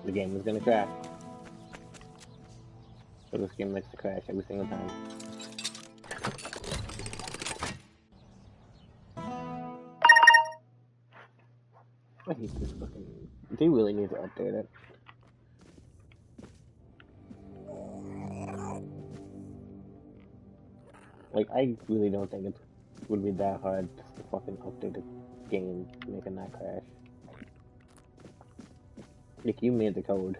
the game was gonna crash. So this game likes to crash every single time. I hate this fucking... They really need to update it. Like, I really don't think it would be that hard to fucking update a game to make it not crash. Like, you made the code.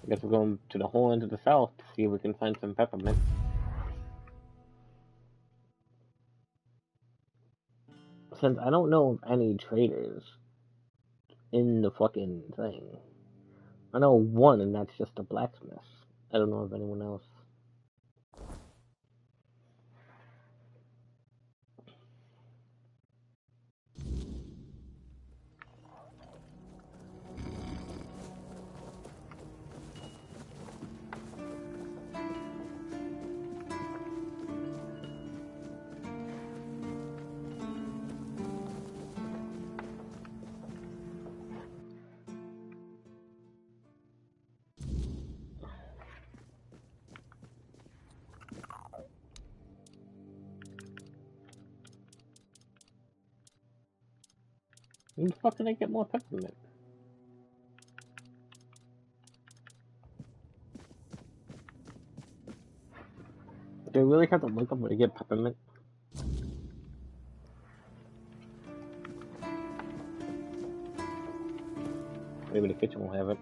I guess we're going to the whole end of the south to see if we can find some peppermint. Since I don't know of any traders in the fucking thing. I know one, and that's just a blacksmith. I don't know of anyone else. Where the fuck can I get more peppermint? Do I really have to look up where to get peppermint? Maybe the kitchen will have it.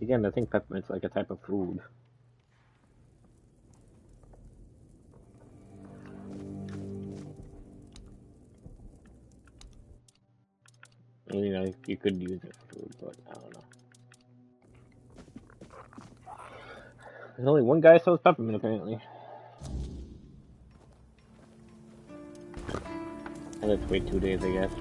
Again, I think peppermint's like a type of food. You know, you could use it for food, but I don't know. There's only one guy sells peppermint, apparently. And let's wait 2 days, I guess.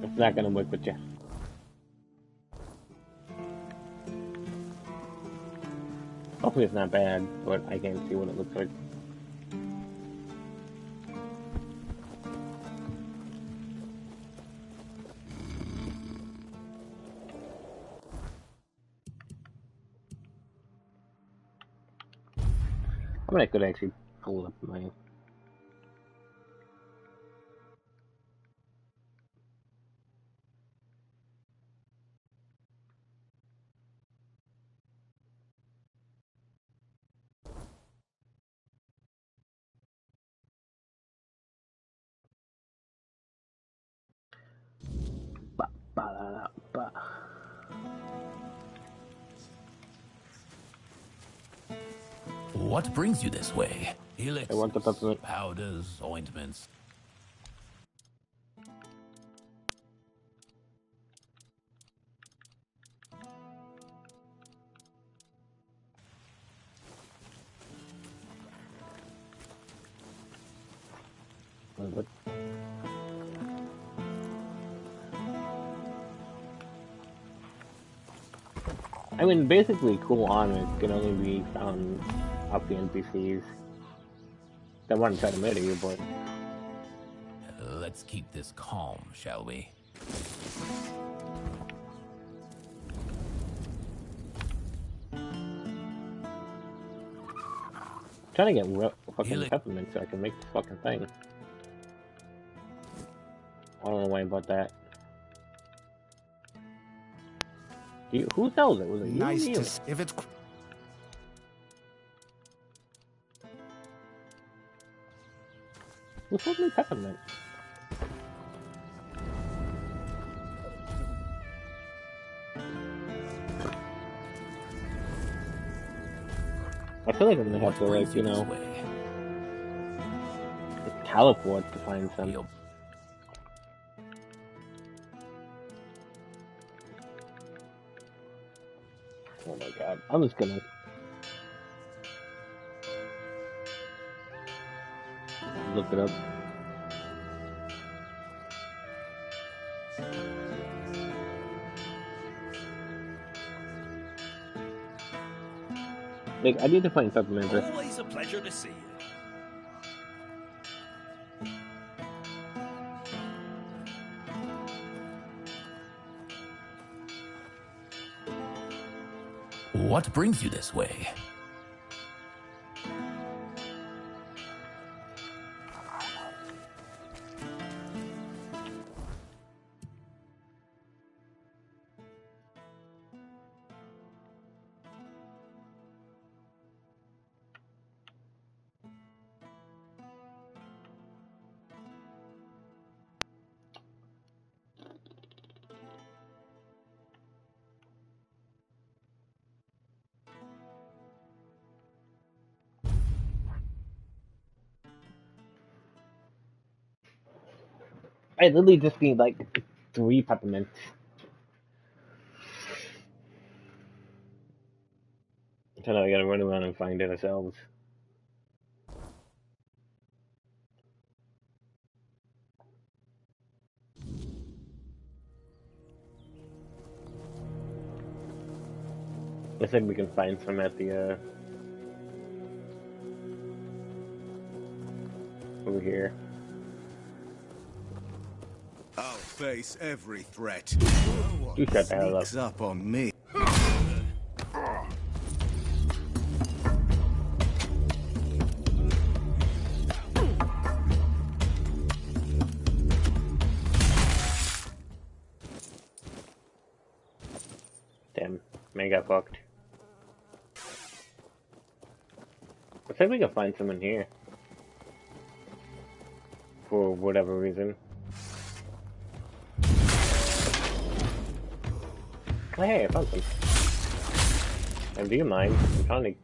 It's not gonna work with you. Hopefully it's not bad, but I can't see what it looks like. I mean, I could actually pull up my... What brings you this way? I want the peppermint. Powders, ointments. What? I mean, basically, cool honors can only be found off the NPCs. They want to try to murder you, but... Let's keep this calm, shall we? I'm trying to get fucking peppermint so I can make this fucking thing. I don't know why about that. Who sells it? Was it you? Nice or to me? see if it's. Who sold me peppermint? I feel like I'm gonna have to, like, you know, teleport to find some. I'm just gonna look it up. Like, I need to find supplements. Always a pleasure to see you. What brings you this way? I literally just need like 3 peppermints. So now we gotta run around and find it ourselves. Looks like we can find some at the, over here. I'll face every threat. You shut the hell up. Sneaks up on me. Damn, man got fucked. Looks like we can find some in here. For whatever reason. Oh, hey, I found some. And do you mind? I'm trying to...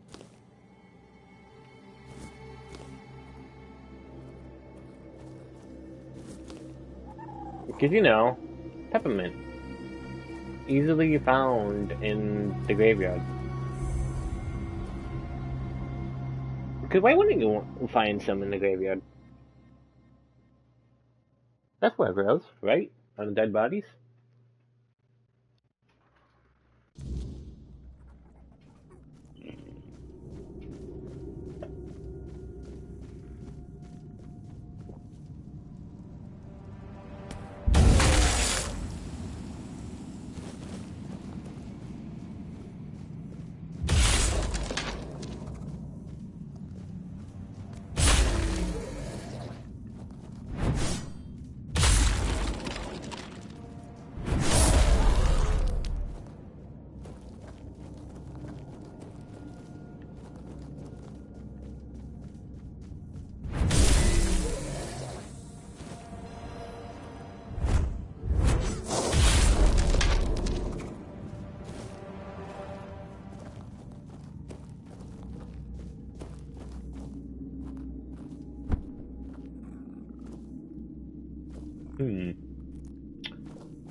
Because, you know, peppermint. Easily found in the graveyard. Because why wouldn't you find some in the graveyard? That's where it grows, right? On the dead bodies?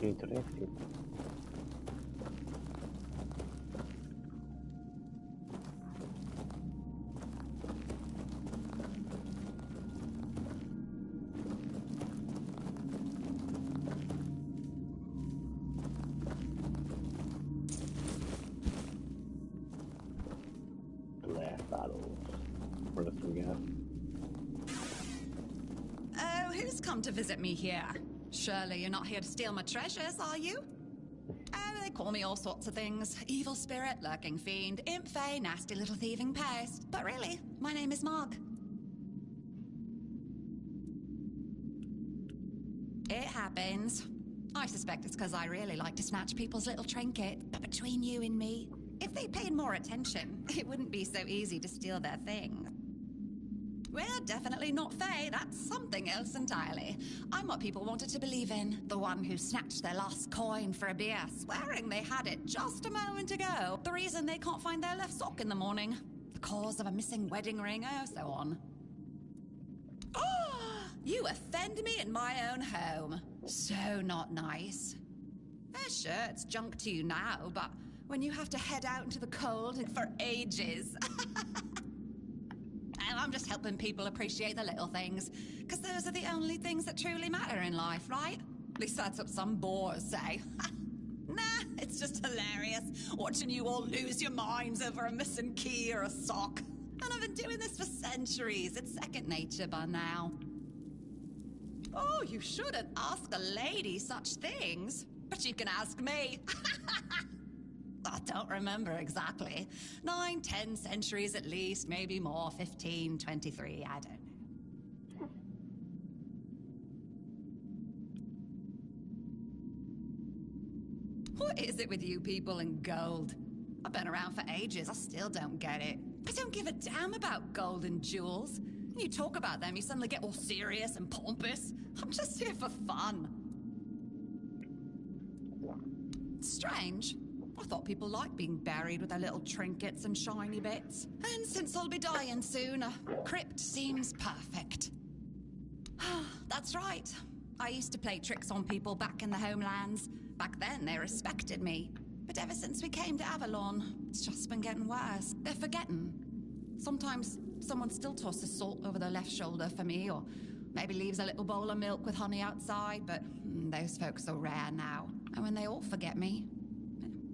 Interesting. Glass bottles. What else we got? Oh, who's come to visit me here? Surely you're not here to steal my treasures, are you? Oh, they call me all sorts of things. Evil spirit, lurking fiend, imp fae, nasty little thieving pest. But really, my name is Marg. It happens. I suspect it's because I really like to snatch people's little trinkets. But between you and me, if they paid more attention, it wouldn't be so easy to steal their things. We're definitely not fae, that's something else entirely. I'm what people wanted to believe in. The one who snatched their lost coin for a beer, swearing they had it just a moment ago. The reason they can't find their left sock in the morning. The cause of a missing wedding ring, oh, so on. Oh, you offend me in my own home. So not nice. Sure, it's junk to you now, but when you have to head out into the cold for ages. And I'm just helping people appreciate the little things, because those are the only things that truly matter in life, right? At least that's what some bores say. Nah, it's just hilarious watching you all lose your minds over a missing key or a sock. And I've been doing this for centuries. It's second nature by now. Oh, you shouldn't ask a lady such things, but you can ask me. I don't remember exactly. 9, 10 centuries at least, maybe more, 15, 23, I don't know. What is it with you people and gold? I've been around for ages, I still don't get it. I don't give a damn about gold and jewels. When you talk about them, you suddenly get all serious and pompous. I'm just here for fun. Strange. I thought people liked being buried with their little trinkets and shiny bits. And since I'll be dying soon, a crypt seems perfect. That's right. I used to play tricks on people back in the homelands. Back then, they respected me. But ever since we came to Avalon, it's just been getting worse. They're forgetting. Sometimes someone still tosses salt over their left shoulder for me, or maybe leaves a little bowl of milk with honey outside, but those folks are rare now. And when they all forget me,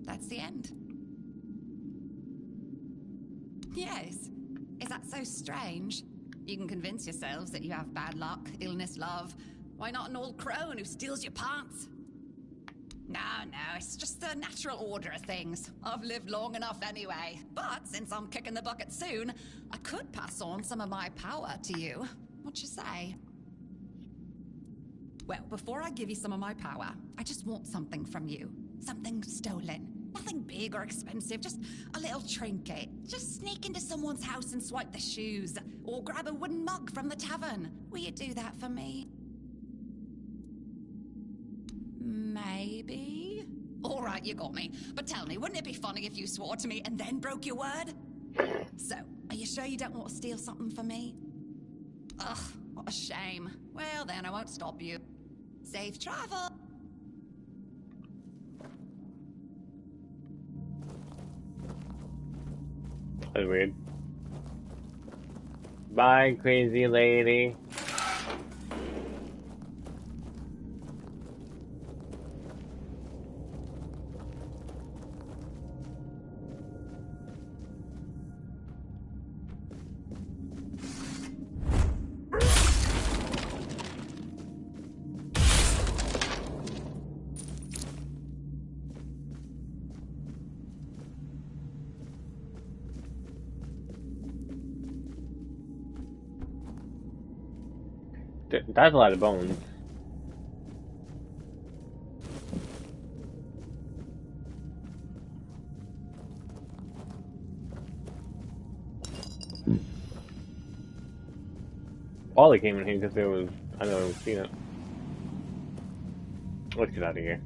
that's the end. Yes. Is that so strange? You can convince yourselves that you have bad luck, illness, love. Why not an old crone who steals your pants? No, it's just the natural order of things. I've lived long enough anyway. But since I'm kicking the bucket soon, I could pass on some of my power to you. What you say? Well, before I give you some of my power, I just want something from you. Something stolen. Nothing big or expensive, just a little trinket. Just sneak into someone's house and swipe their shoes. Or grab a wooden mug from the tavern. Will you do that for me? Maybe? All right, you got me. But tell me, wouldn't it be funny if you swore to me and then broke your word? So, are you sure you don't want to steal something for me? Ugh, what a shame. Well, then I won't stop you. Safe travel! That's weird. Bye, crazy lady. That's a lot of bones. All came in here because there was, I know, seen it. Let's get out of here.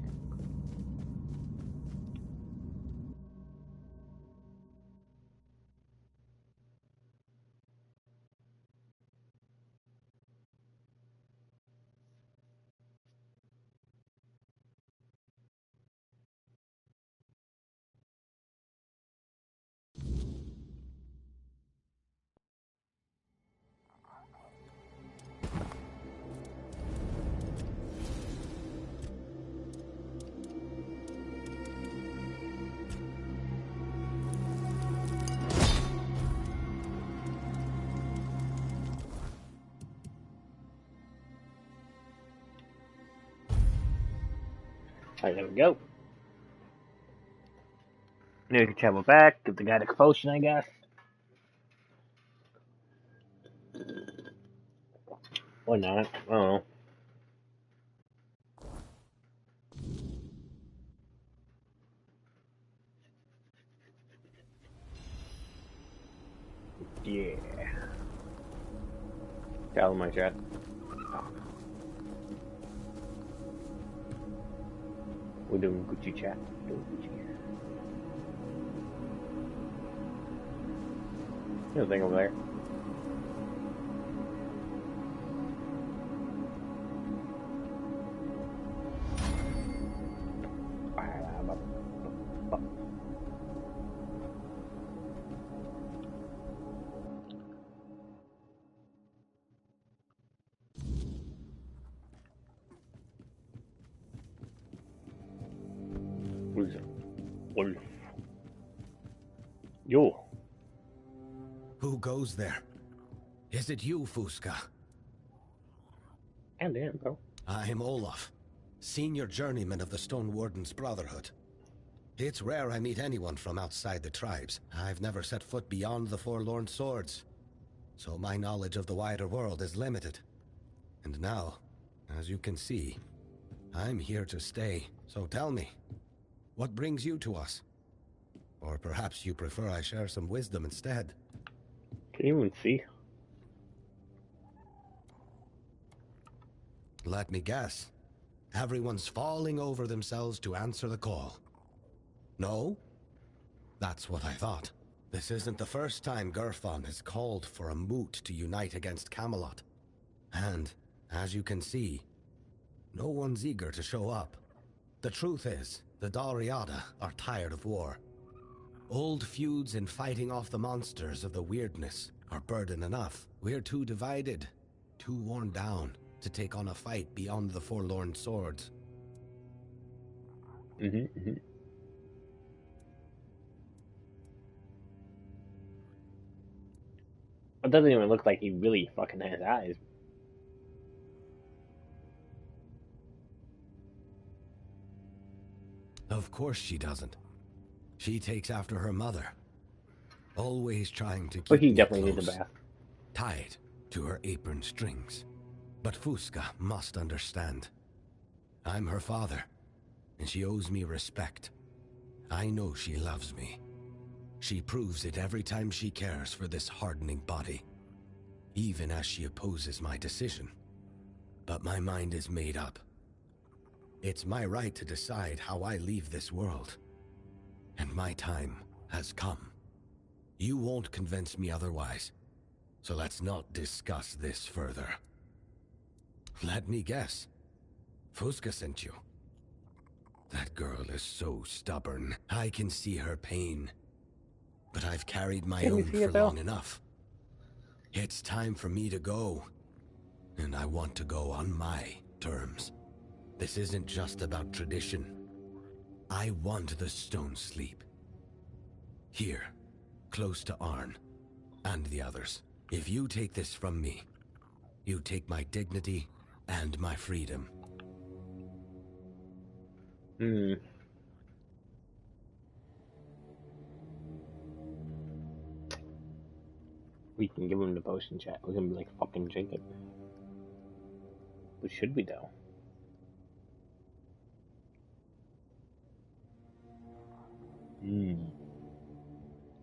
Alright, there we go. Now we can travel back, give the guy the potion, I guess. Or not, I don't know. Yeah. Tell him my chat. We're doing Gucci chat. Doing Gucci. There's a thing over there. Wolf. Yo. Who goes there? Is it you, Fusca? And damn, bro. I'm Olaf, senior journeyman of the Stone Warden's Brotherhood. It's rare I meet anyone from outside the tribes. I've never set foot beyond the Forlorn Swords, so my knowledge of the wider world is limited. And now, as you can see, I'm here to stay. So tell me, what brings you to us? Or perhaps you prefer I share some wisdom instead? Can you even see? Let me guess. Everyone's falling over themselves to answer the call. No? That's what I thought. This isn't the first time Gerfon has called for a moot to unite against Camelot. And, as you can see, no one's eager to show up. The truth is, the Dalriada are tired of war. Old feuds and fighting off the monsters of the weirdness are burden enough. We're too divided, too worn down to take on a fight beyond the Forlorn Swords. It doesn't even look like he really fucking has eyes. Of course she doesn't. She takes after her mother, always trying to But keep he me definitely close, needs a bath. tied to her apron strings. But Fusca must understand. I'm her father, and she owes me respect. I know she loves me. She proves it every time she cares for this hardening body, even as she opposes my decision. But my mind is made up. It's my right to decide how I leave this world. And my time has come. You won't convince me otherwise, so let's not discuss this further. Let me guess. Fusca sent you. That girl is so stubborn. I can see her pain. But I've carried my own for long enough. It's time for me to go. And I want to go on my terms. This isn't just about tradition. I want the stone sleep. Here, close to Arn, and the others. If you take this from me, you take my dignity and my freedom. We can give him the potion chat. We can like fucking drink it. But should we though?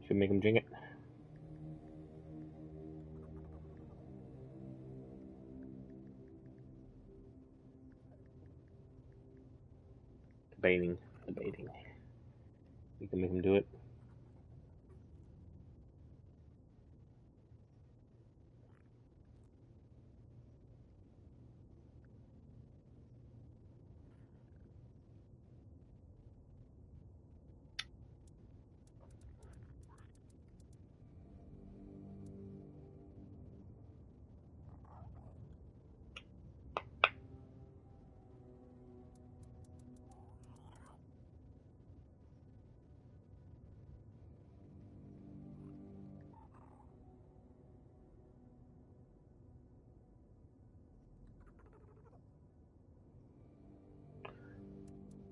Should make him drink it. Debating. We can make him do it.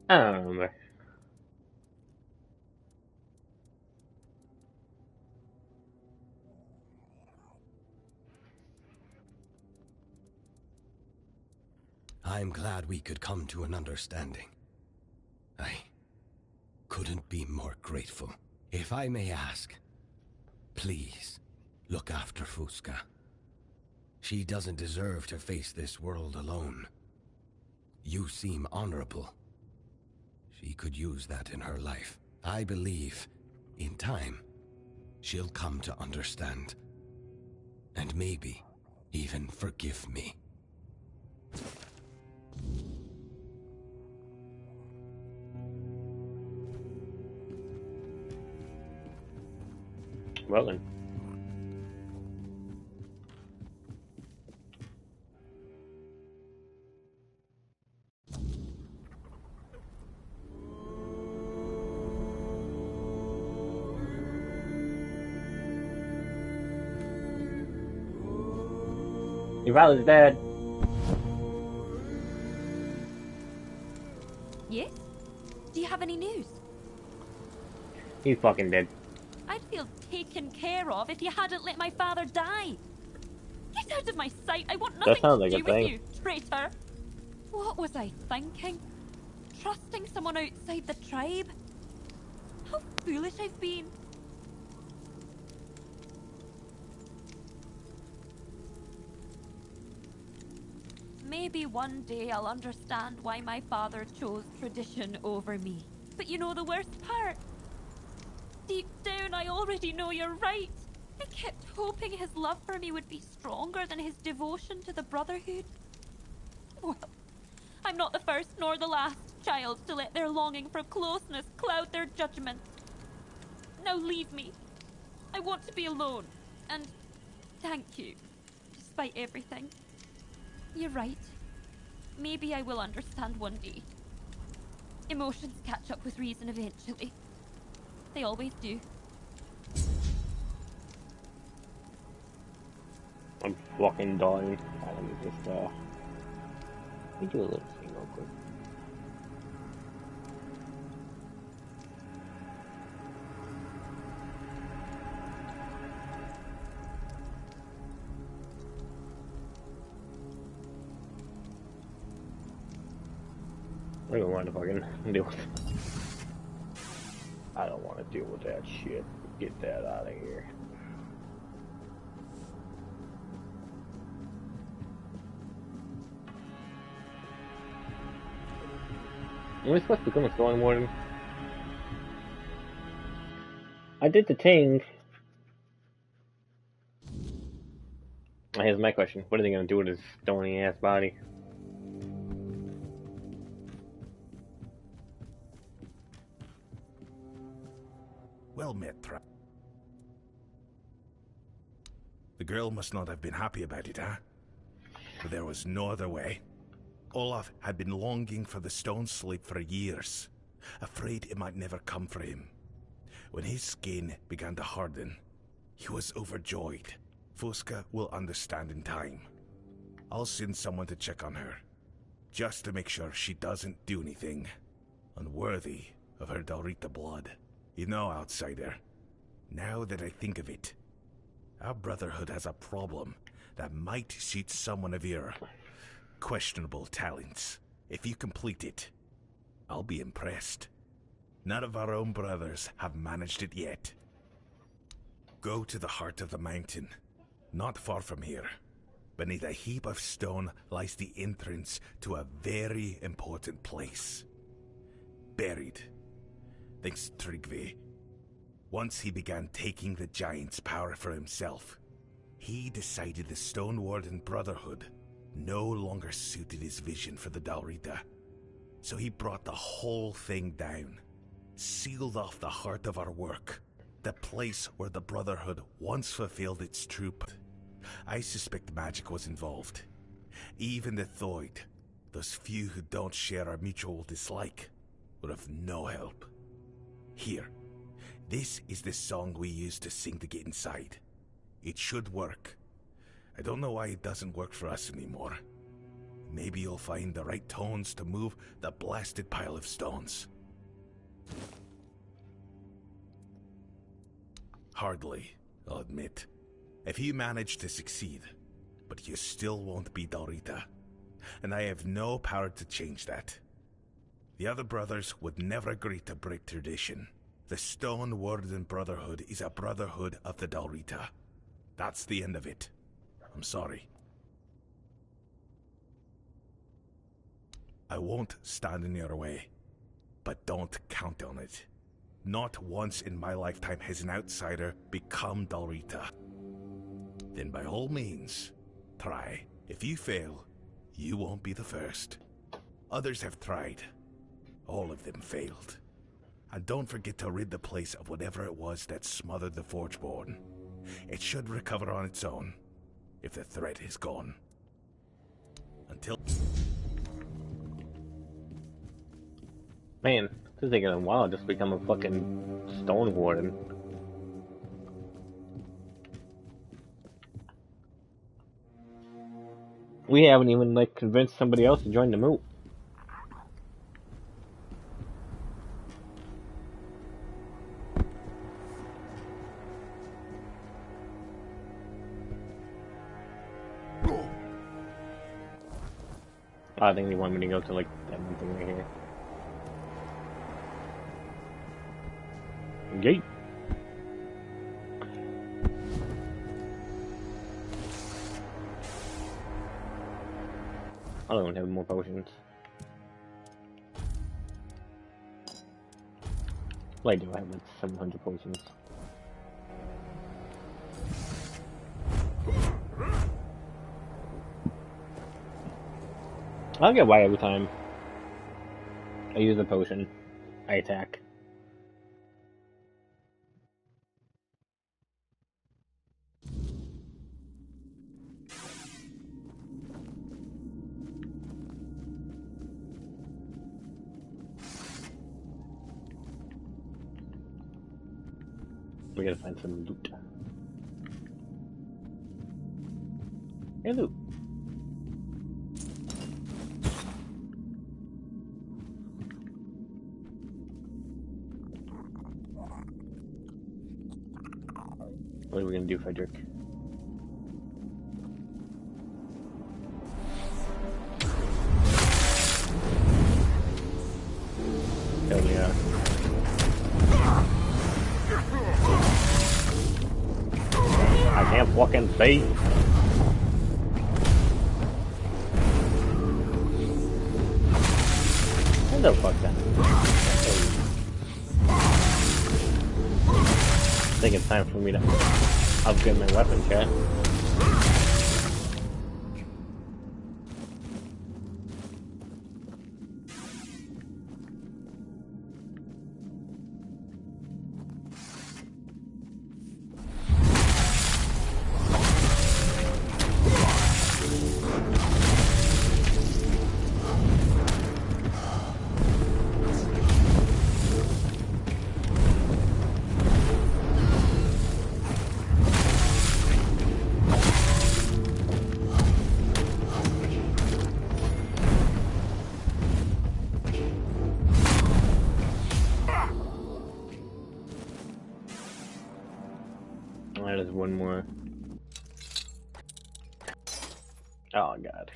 I don't remember. I'm glad we could come to an understanding. I couldn't be more grateful. If I may ask, please look after Fusca. She doesn't deserve to face this world alone. You seem honorable. She could use that in her life. I believe, in time, she'll come to understand. And maybe even forgive me. Well then. Your father's dead. Yes? Do you have any news? He's fucking dead. I'd feel taken care of if you hadn't let my father die. Get out of my sight. I want That nothing sounds to like a do with thing. you, traitor. What was I thinking? Trusting someone outside the tribe? How foolish I've been. Maybe one day I'll understand why my father chose tradition over me. But you know the worst part? Deep down, I already know you're right. I kept hoping his love for me would be stronger than his devotion to the Brotherhood. Well, I'm not the first nor the last child to let their longing for closeness cloud their judgment. Now leave me. I want to be alone. And thank you, despite everything. You're right. Maybe I will understand one day. Emotions catch up with reason eventually. They always do. I'm fucking dying. Let me just, let me do a little thing real quick. I don't want to fucking deal with it. I don't want to deal with that shit. Get that out of here. Am I supposed to become a Storm Warden? I did the thing. Here's my question. What are they gonna do with his stony ass body? Well met, Trap. The girl must not have been happy about it, huh? But there was no other way. Olaf had been longing for the stone slate for years, afraid it might never come for him. When his skin began to harden, he was overjoyed. Fusca will understand in time. I'll send someone to check on her, just to make sure she doesn't do anything unworthy of her Daurita blood. You know, outsider, now that I think of it, our Brotherhood has a problem that might suit someone of your questionable talents. If you complete it, I'll be impressed. None of our own brothers have managed it yet. Go to the heart of the mountain, not far from here. Beneath a heap of stone lies the entrance to a very important place. Buried. Thanks to Tryggvi. Once he began taking the giant's power for himself, he decided the Stone Warden Brotherhood no longer suited his vision for the Daurita. So he brought the whole thing down, sealed off the heart of our work, the place where the Brotherhood once fulfilled its true purpose. I suspect magic was involved. Even the Thoid, those few who don't share our mutual dislike, would have no help. Here, this is the song we used to sing to get inside. It should work. I don't know why it doesn't work for us anymore. Maybe you'll find the right tones to move the blasted pile of stones. Hardly, I'll admit. If you manage to succeed, but you still won't be Daurita. And I have no power to change that. The other brothers would never agree to break tradition. The Stone Warden Brotherhood is a brotherhood of the Daurita. That's the end of it. I'm sorry. I won't stand in your way, but don't count on it. Not once in my lifetime has an outsider become Daurita. Then by all means, try. If you fail, you won't be the first. Others have tried. All of them failed. And don't forget to rid the place of whatever it was that smothered the Forgeborn. It should recover on its own, if the threat is gone. Until... Man, this is taking a while just to become a fucking Stone Warden. We haven't even, like, convinced somebody else to join the moot. I think they want me to go to, like, that one thing right here. Gate. I don't have more potions. Well, I do. I have like 700 potions. I don't get why every time I use a potion, I attack. We gotta find some loot. Hey, loot. What are we gonna do, Frederick? Hell yeah. I can't fucking see. What the fuck then? I think it's time for me to upgrade my weapon, chat. There's one more. Oh god.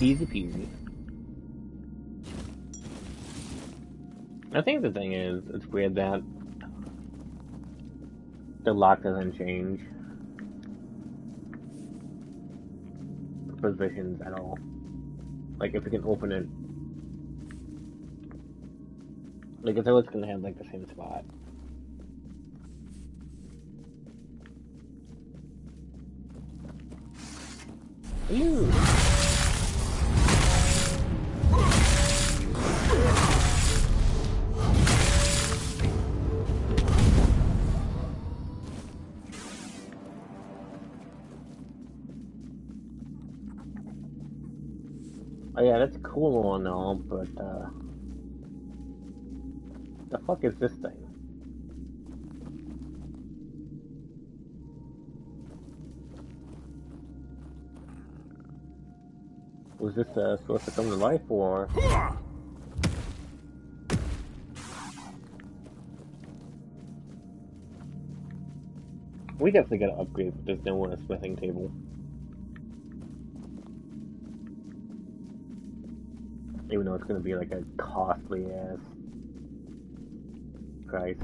Easy peasy. I think the thing is, it's weird that the lock doesn't change positions at all. Like, if we can open it, like, it's always gonna have, like, the same spot. Ew. Oh yeah, that's cool and all, but, the fuck is this thing? Was this, supposed to come to life, or? We definitely gotta upgrade, but there's no smithing table. Even though it's gonna be like a costly ass price.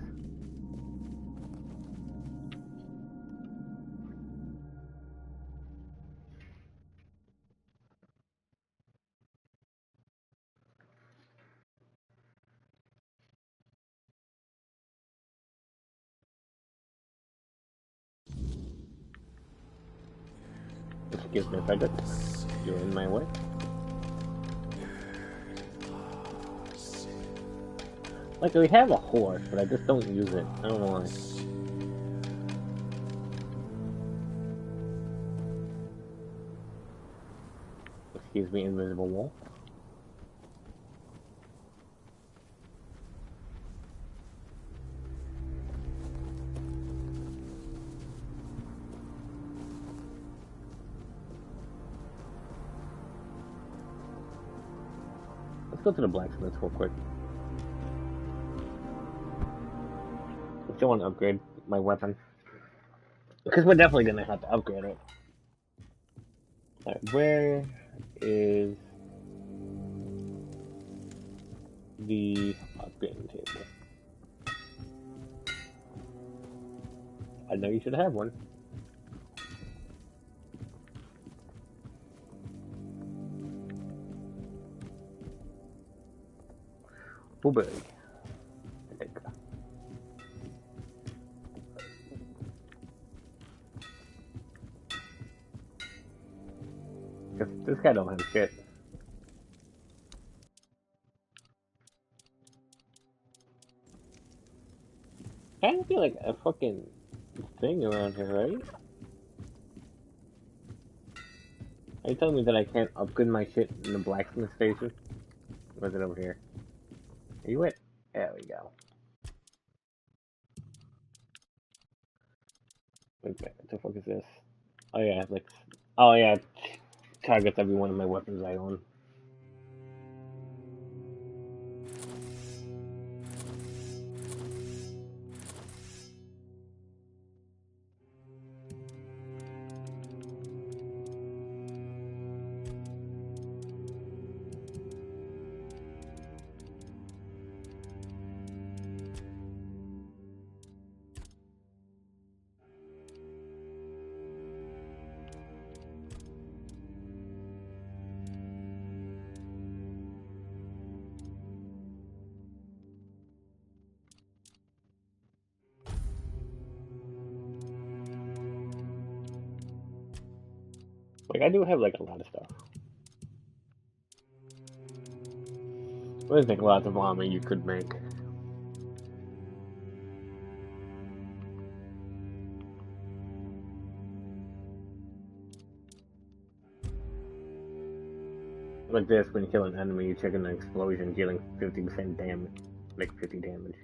Excuse me, Frederick. You're in my way. Like, we have a horse, but I just don't use it. I don't know why. Excuse me, invisible wall. Let's go to the blacksmith real quick. I still want to upgrade my weapon. Because we're definitely going to have to upgrade it. Alright, where is the upgrading table? I know you should have one. Blueberry. There you go. This guy don't have shit. I don't feel like a fucking thing around here, right? Are you telling me that I can't upgrade my shit in the blacksmith station? Or is it over here? Are you it? There we go. Okay, what the fuck is this? Oh yeah, like, oh yeah, targets every one of my weapons I own. Like, I do have, like, a lot of stuff. There's, like, lots of armor you could make. Like this, when you kill an enemy, you trigger an explosion, dealing 50% damage. Like, 50 damage.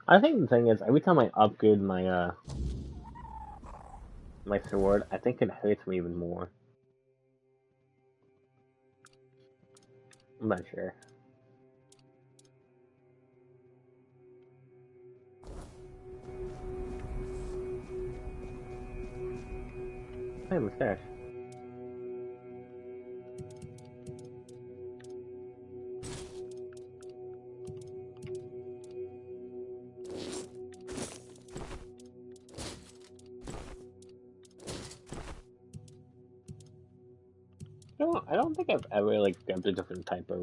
I think the thing is, every time I upgrade my, my sword, I think it hurts me even more. I'm not sure. Hey, mustache. No, I don't think I've ever, like, grabbed a different type of,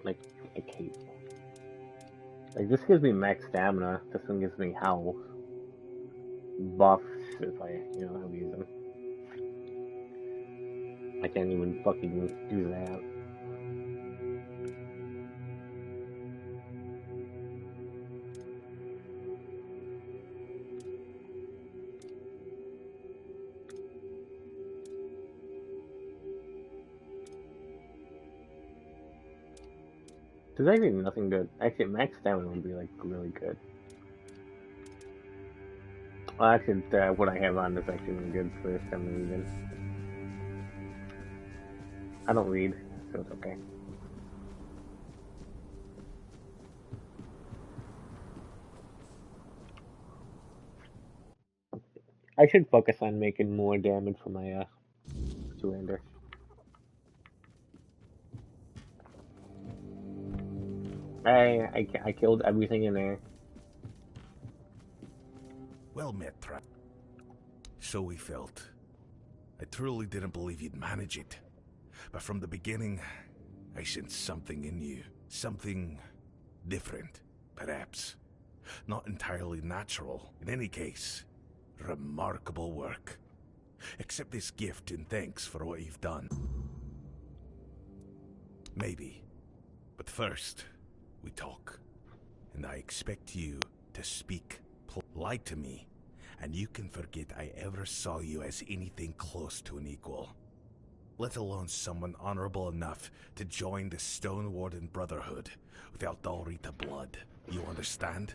like, a cape. Like, this gives me max stamina, this one gives me health. Buffs, if I, you know, have use them. I can't even fucking do that. There's actually nothing good. Actually, max stamina would be, like, really good. Well, actually, what I have on is actually really good for some reason. I don't read, so it's okay. I should focus on making more damage for my, surrender. I killed everything in there. Well met, Trap. So we felt. I truly didn't believe you'd manage it. But from the beginning, I sensed something in you. Something different, perhaps. Not entirely natural. In any case, remarkable work. Accept this gift in thanks for what you've done. Maybe. But first, we talk. And I expect you to speak. Lie to me, and you can forget I ever saw you as anything close to an equal. let alone someone honorable enough to join the Stone Warden Brotherhood without Dalrita blood. You understand?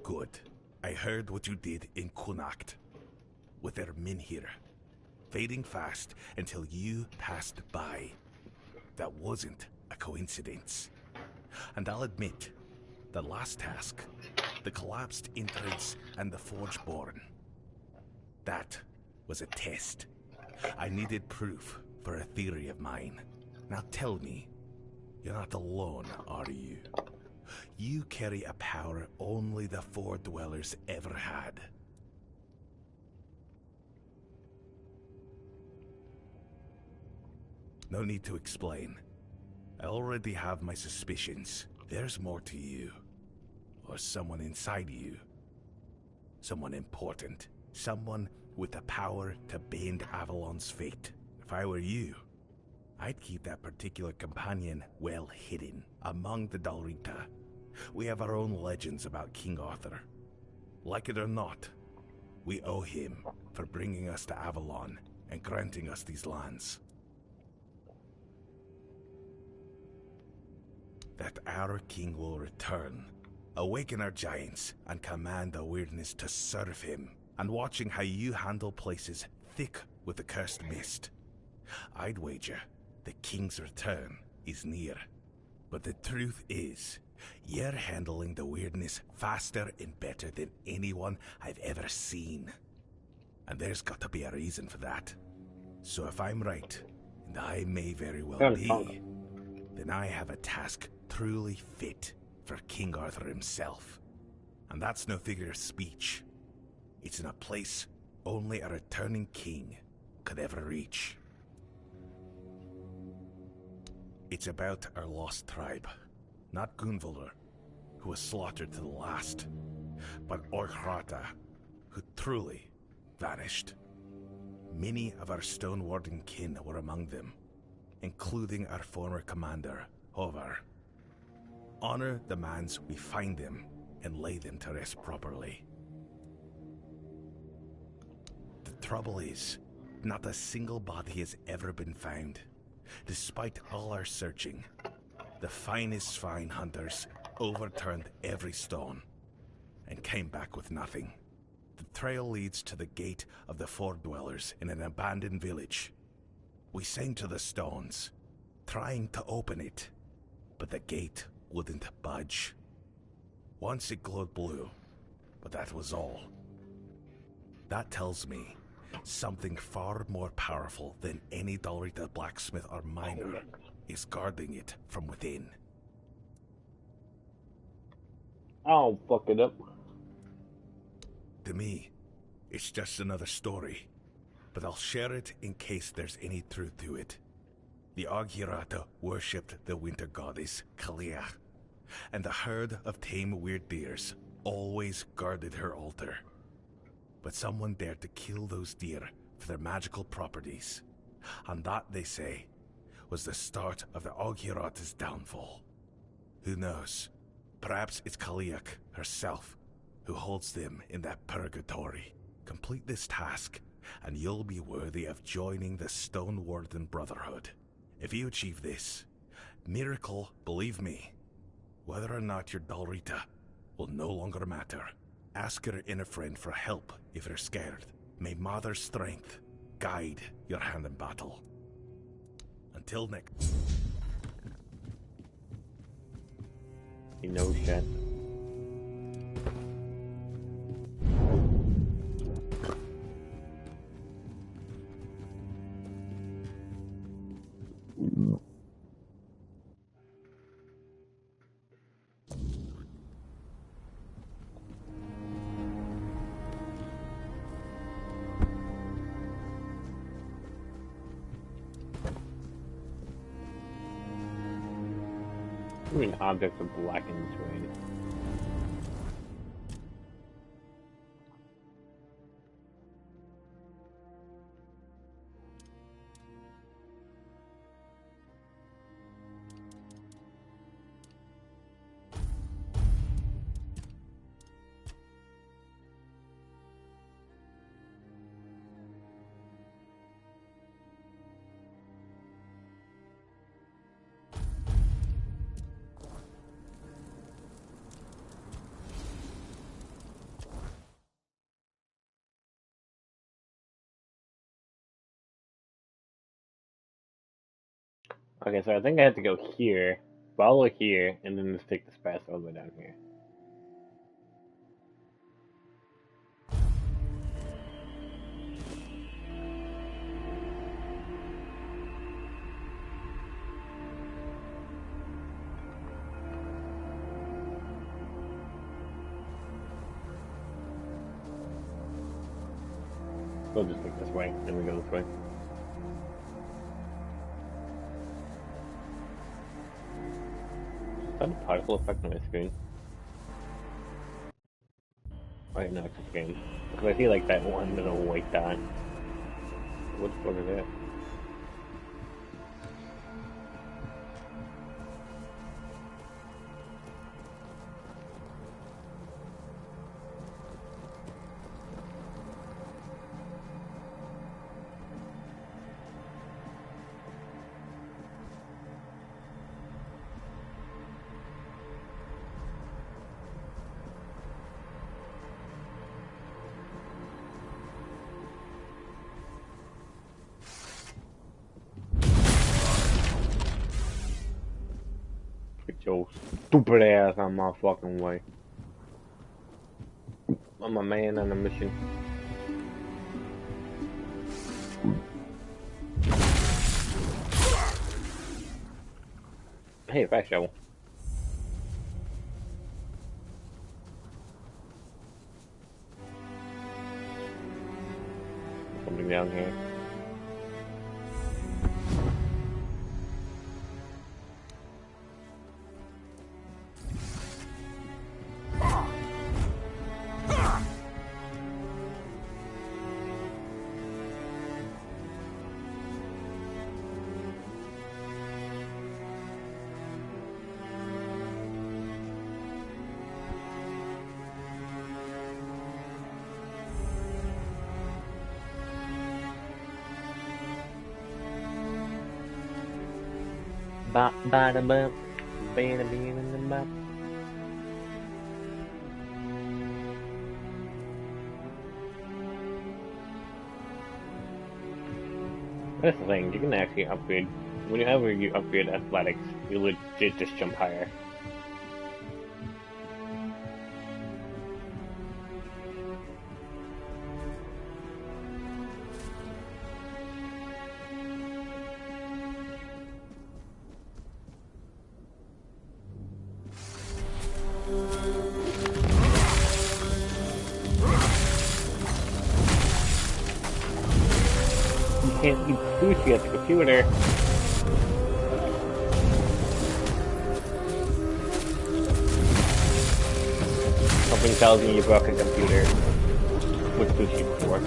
Good. I heard what you did in Connacht with their Minhir, fading fast until you passed by. That wasn't a coincidence. And I'll admit, the last task, the collapsed entrance and the Forgeborn, that was a test. I needed proof for a theory of mine. Now tell me, you're not alone, are you? You carry a power only the Fore dwellers ever had. No need to explain. I already have my suspicions. There's more to you. Or someone inside you. Someone important. Someone with the power to bend Avalon's fate. If I were you, I'd keep that particular companion well hidden among the Dalrita. We have our own legends about King Arthur. Like it or not, we owe him for bringing us to Avalon and granting us these lands. That our king will return, awaken our giants, and command the weirdness to serve him. And watching how you handle places thick with the cursed mist, I'd wager the king's return is near. But the truth is, you're handling the weirdness faster and better than anyone I've ever seen. And there's got to be a reason for that. So if I'm right, and I may very well be, then I have a task truly fit for King Arthur himself. And that's no figure of speech. It's in a place only a returning king could ever reach. It's about our lost tribe. Not Gunvalur, who was slaughtered to the last, but Orhrata, who truly vanished. Many of our Stone Warden kin were among them, including our former commander, Hovar. Honor demands we find them and lay them to rest properly. The trouble is, not a single body has ever been found. Despite all our searching, the finest fine hunters overturned every stone and came back with nothing. The trail leads to the gate of the Fore dwellers in an abandoned village. We sang to the stones, trying to open it, but the gate wouldn't budge. Once it glowed blue, but that was all. That tells me something far more powerful than any Dalrita blacksmith or miner is guarding it from within. I'll fuck it up. To me, it's just another story, but I'll share it in case there's any truth to it. The Aghirata worshipped the winter goddess, Kalia, and the herd of tame weird deers always guarded her altar. But someone dared to kill those deer for their magical properties, and that, they say, was the start of the Aghirata's downfall. Who knows? Perhaps it's Kaliak herself who holds them in that purgatory. Complete this task, and you'll be worthy of joining the Stone Warden Brotherhood. If you achieve this, miracle, believe me, whether or not you're Dalrita will no longer matter. Ask your inner friend for help if you're scared. May Mother's strength guide your hand in battle. Until next. You know shit. I mean, objects are black in this way. Okay, so I think I have to go here, follow here, and then just take this path all the way down here. We'll just take this way, then we go this way. Is that a particle effect on my screen? Right, no, it's just game. Because I feel like that one little white dot. What the fuck is that? Get your stupid ass on my fucking way. I'm a man on a mission. Hey, fast shovel. Something down here. Bop, bada, bop. Bada, bada, bop. That's the thing, you can actually upgrade. Whenever you upgrade athletics, you legit just jump higher. You can't eat sushi at the computer. Something tells me you broke a computer with sushi before.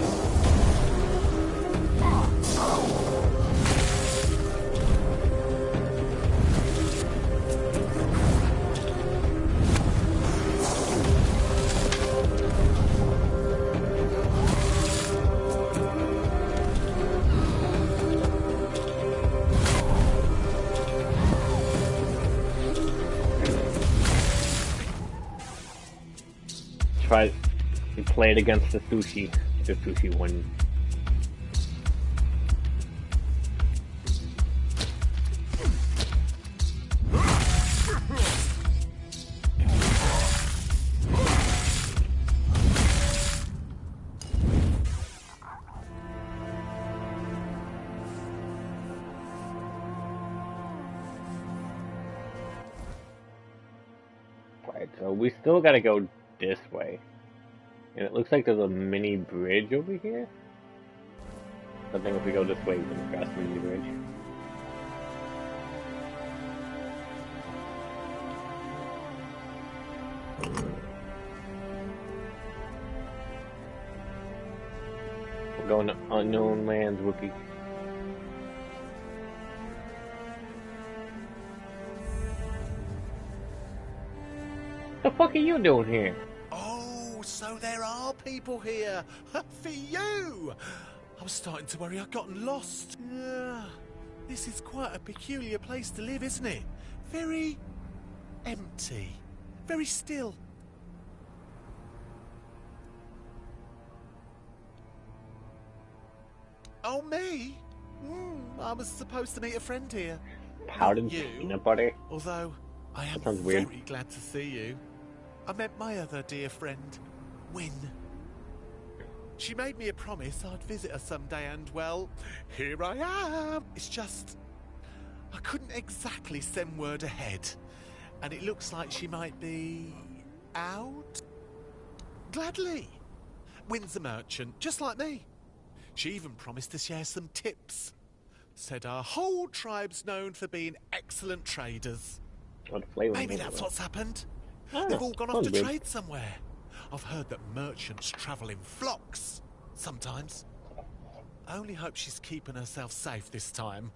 Try and play it against the sushi. The sushi won. Right, so we still gotta go this way. And it looks like there's a mini bridge over here. I think if we go this way, we can cross the mini bridge. We're going to unknown lands, Wookie. The fuck are you doing here? Oh, so there are people here. For you! I was starting to worry I'd gotten lost. This is quite a peculiar place to live, isn't it? Very empty. Very still. Oh, me? I was supposed to meet a friend here. powdered you, peanut butter? although I am That sounds weird. very glad to see you. I met my other dear friend, Win. She made me a promise I'd visit her someday, and well, here I am. It's just, I couldn't exactly send word ahead, and it looks like she might be out. Gladly. Win's a merchant, just like me. She even promised to share some tips. Said our whole tribe's known for being excellent traders. What flavor? Maybe that's what's happened. Ah, They've all gone off sounds to good. trade somewhere. I've heard that merchants travel in flocks, sometimes. I only hope she's keeping herself safe this time.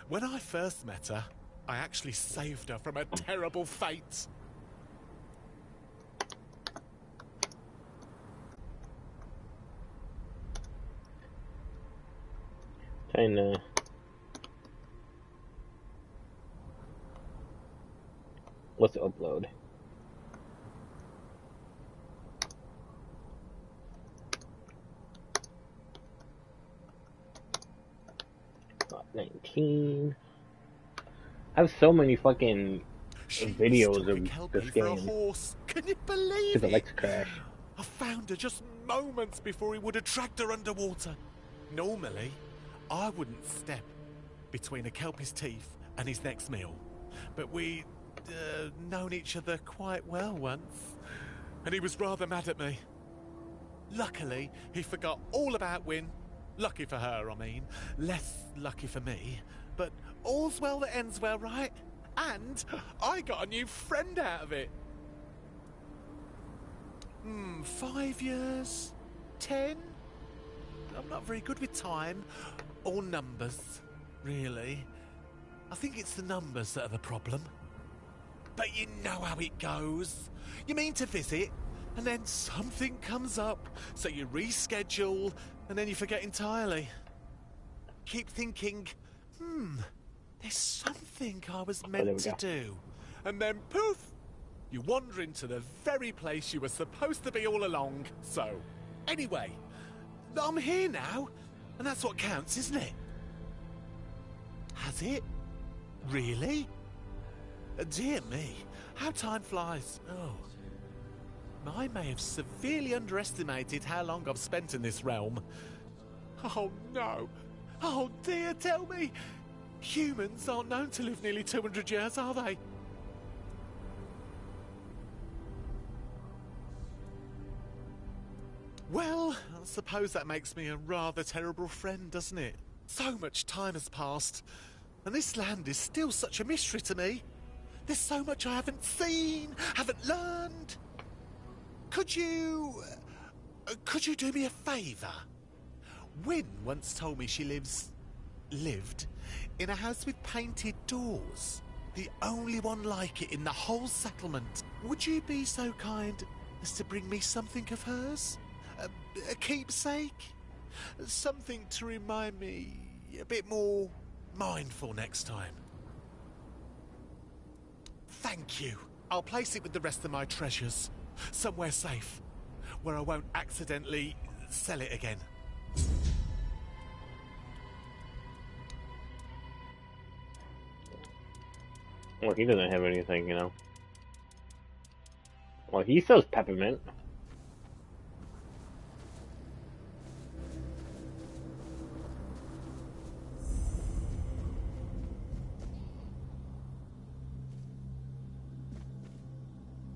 When I first met her, I actually saved her from a terrible fate. Trying to. What's the upload? Got 19. I have so many fucking She videos mistook a of Kelpie this for a game horse. Can you believe because it? Alexa crash. I found her just moments before he would have dragged her underwater. Normally, I wouldn't step between a Kelpie's teeth and his next meal. But we'd known each other quite well once, and he was rather mad at me. Luckily, he forgot all about Win. Lucky for her, I mean. Less lucky for me. But all's well that ends well, right? And I got a new friend out of it. 5 years? 10? I'm not very good with time. Or numbers, really. I think it's the numbers that are the problem. But you know how it goes. You mean to visit, and then something comes up, so you reschedule, and then you forget entirely. Keep thinking, there's something I was there we meant to go. do. And then poof, you wander into the very place you were supposed to be all along. So, anyway, I'm here now, and that's what counts, isn't it? Has it? Really? Dear me, how time flies. Oh. I may have severely underestimated how long I've spent in this realm. Oh no. Oh dear, tell me. Humans aren't known to live nearly 200 years, are they? Well, I suppose that makes me a rather terrible friend, doesn't it? So much time has passed, and this land is still such a mystery to me. There's so much I haven't seen, haven't learned. Could you do me a favour? Win once told me she lived in a house with painted doors. The only one like it in the whole settlement. Would you be so kind as to bring me something of hers? A keepsake? Something to remind me a bit more mindful next time. Thank you. I'll place it with the rest of my treasures. Somewhere safe, where I won't accidentally sell it again. Well, he doesn't have anything, you know. Well, he sells peppermint.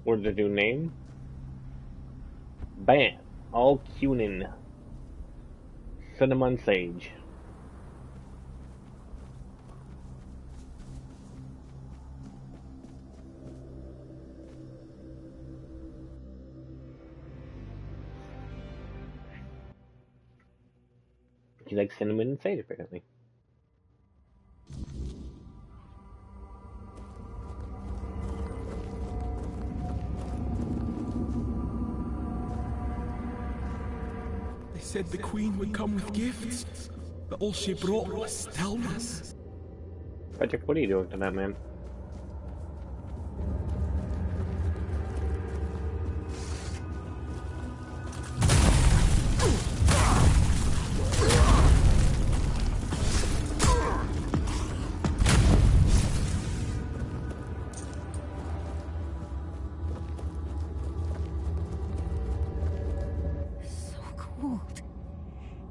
What's the new name? Bam! All cunin. Cinnamon sage. He likes cinnamon and sage, apparently. They said the Queen would come with gifts, but all she brought was stillness. Patrick, what are you doing to that man?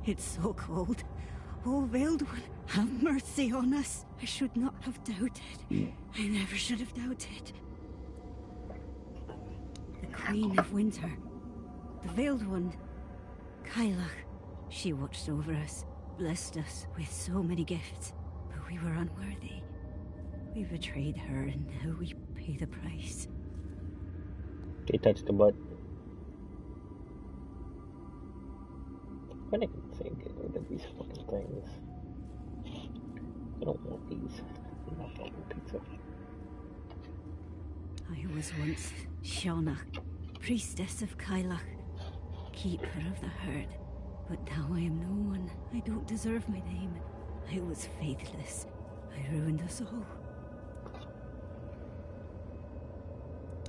It's so cold. Oh, Veiled One, have mercy on us. I should not have doubted. I never should have doubted. The Queen of Winter, the Veiled One, Kailach, she watched over us, blessed us with so many gifts, but we were unworthy. We betrayed her, and now we pay the price. They touched the butt. When I can think get rid of these fucking things. I don't want these. I'm not fucking pizza. I was once Shauna, priestess of Kailach, keeper of the herd. But now I am no one. I don't deserve my name. I was faithless. I ruined us all.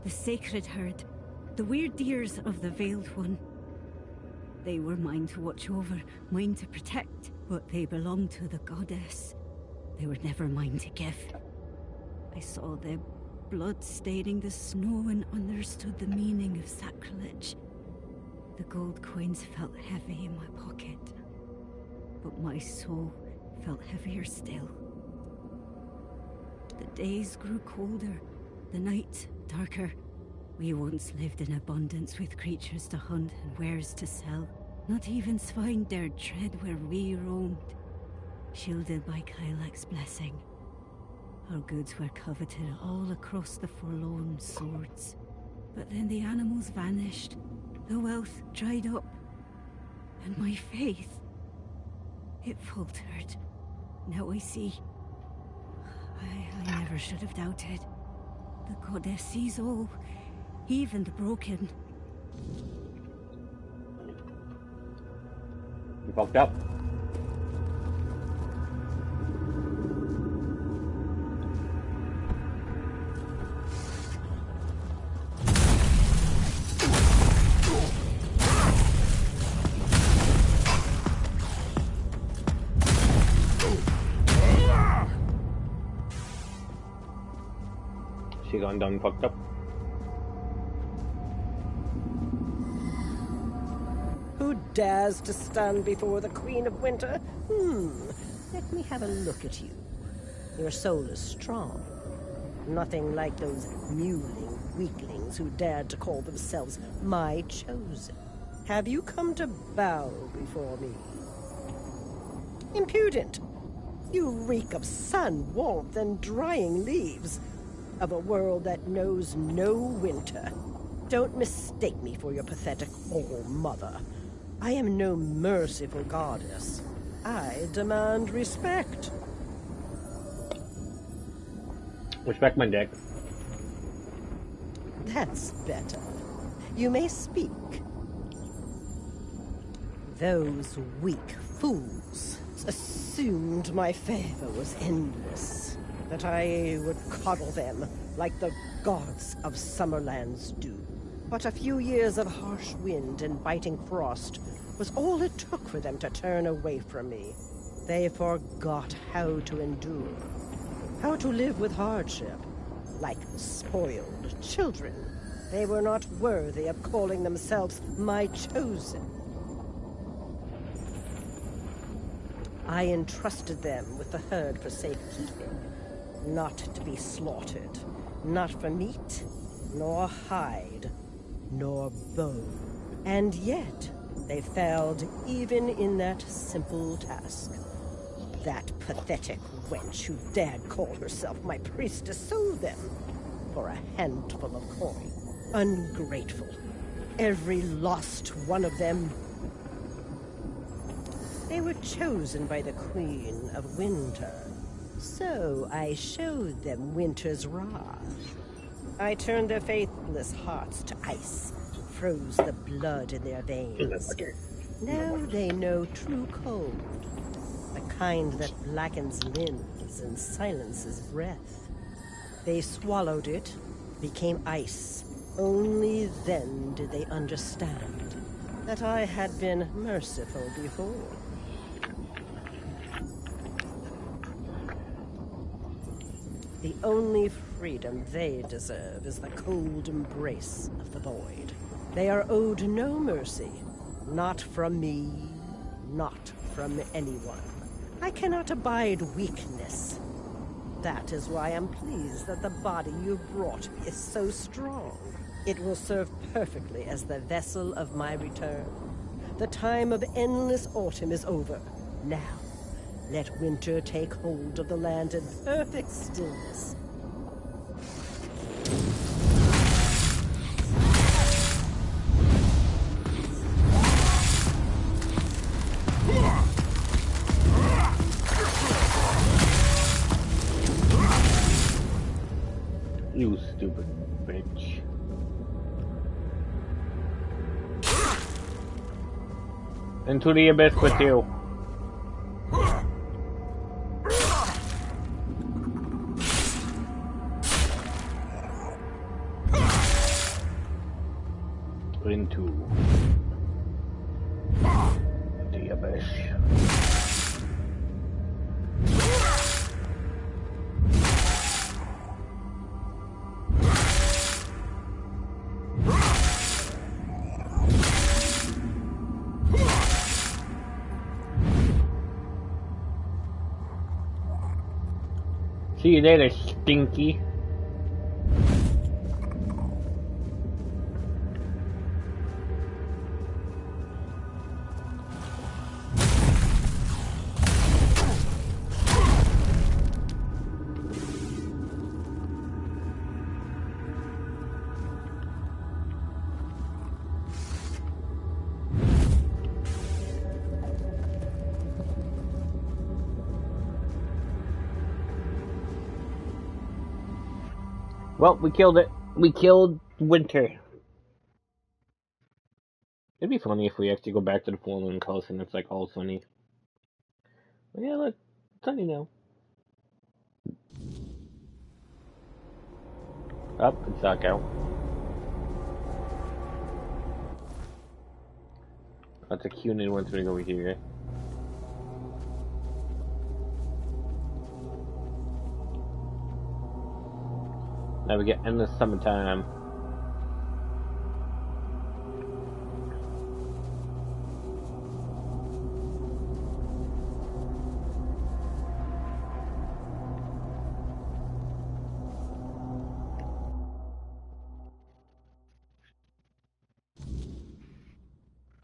The sacred herd, the weird deers of the Veiled One. They were mine to watch over, mine to protect, but they belonged to the goddess. They were never mine to give. I saw their blood staining the snow and understood the meaning of sacrilege. The gold coins felt heavy in my pocket, but my soul felt heavier still. The days grew colder, the night darker. We once lived in abundance with creatures to hunt and wares to sell. Not even swine dared tread where we roamed, shielded by Kailach's blessing. Our goods were coveted all across the forlorn swords. But then the animals vanished, the wealth dried up, and my faith, it faltered. Now I see. I never should have doubted. The goddess sees all, even the broken. You fucked up. She gone done fucked up. Who dares to stand before the Queen of Winter? Let me have a look at you. Your soul is strong. Nothing like those mewling weaklings who dared to call themselves my chosen. Have you come to bow before me? Impudent! You reek of sun, warmth, and drying leaves. Of a world that knows no winter. Don't mistake me for your pathetic all-mother. I am no merciful goddess. I demand respect. Respect my dick. That's better. You may speak. Those weak fools assumed my favor was endless. That I would coddle them like the gods of Summerlands do. But a few years of harsh wind and biting frost was all it took for them to turn away from me. They forgot how to endure, how to live with hardship, like spoiled children. They were not worthy of calling themselves my chosen. I entrusted them with the herd for safekeeping. Not to be slaughtered, not for meat, nor hide, nor bone. And yet, they failed even in that simple task. That pathetic wench who dared call herself my priestess sold them for a handful of coin. Ungrateful. Every lost one of them. They were chosen by the Queen of Winter. So I showed them Winter's wrath. I turned their faithless hearts to ice, froze the blood in their veins. Now they know true cold, the kind that blackens limbs and silences breath. They swallowed it, became ice. Only then did they understand that I had been merciful before. The only freedom they deserve is the cold embrace of the void. They are owed no mercy, not from me, not from anyone. I cannot abide weakness. That is why I'm pleased that the body you brought me is so strong. It will serve perfectly as the vessel of my return. The time of endless autumn is over. Now, let winter take hold of the land in perfect stillness. You stupid bitch. Into the abyss with you. Into the abyss. See you later, Stinky. Well, we killed it. We killed winter. It'd be funny if we actually go back to the fallen coast and it's like all sunny. But yeah, look, it's sunny now. Up, it's dark out. That's a cute and wants me to go over here. Now we get endless summertime.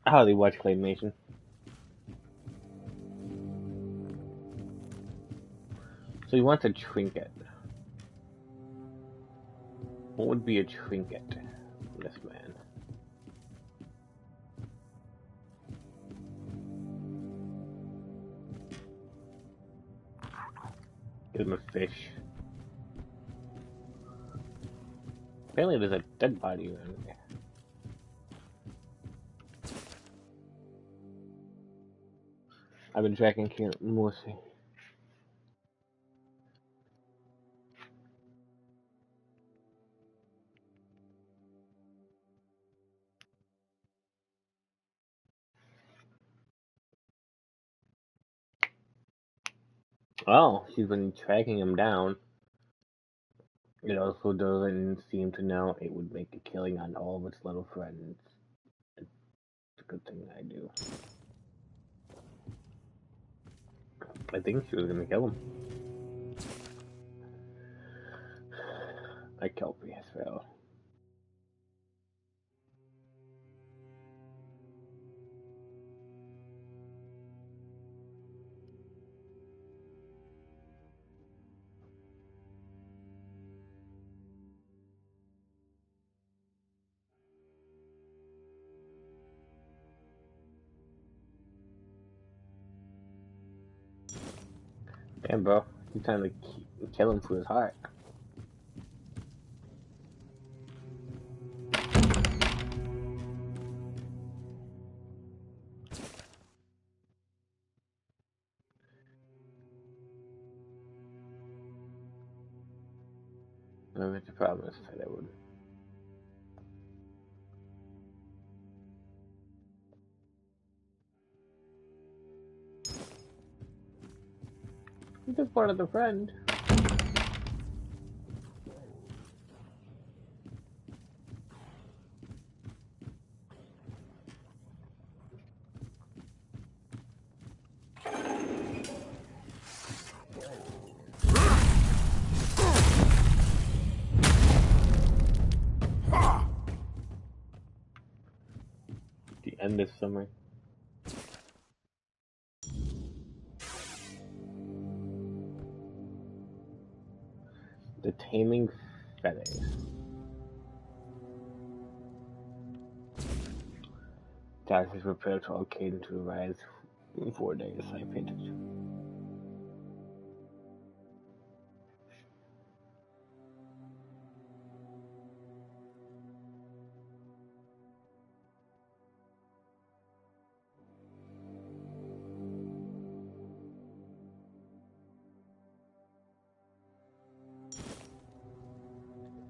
I hardly watch claymation. So he wants a trinket. What would be a trinket from this man? Give him a fish. Apparently there's a dead body around here. I've been tracking Morsi. Oh, she's been tracking him down. It also doesn't seem to know it would make a killing on all of its little friends. It's a good thing I do. I think she was gonna kill him. I killed me as well. Damn, bro. You're trying to kill him for his heart. No, that's the problem. I said I would. He's just part of the friend. end this summer. The Taming Fore. Task is prepared to Arcade to rise in 4 days. I painted.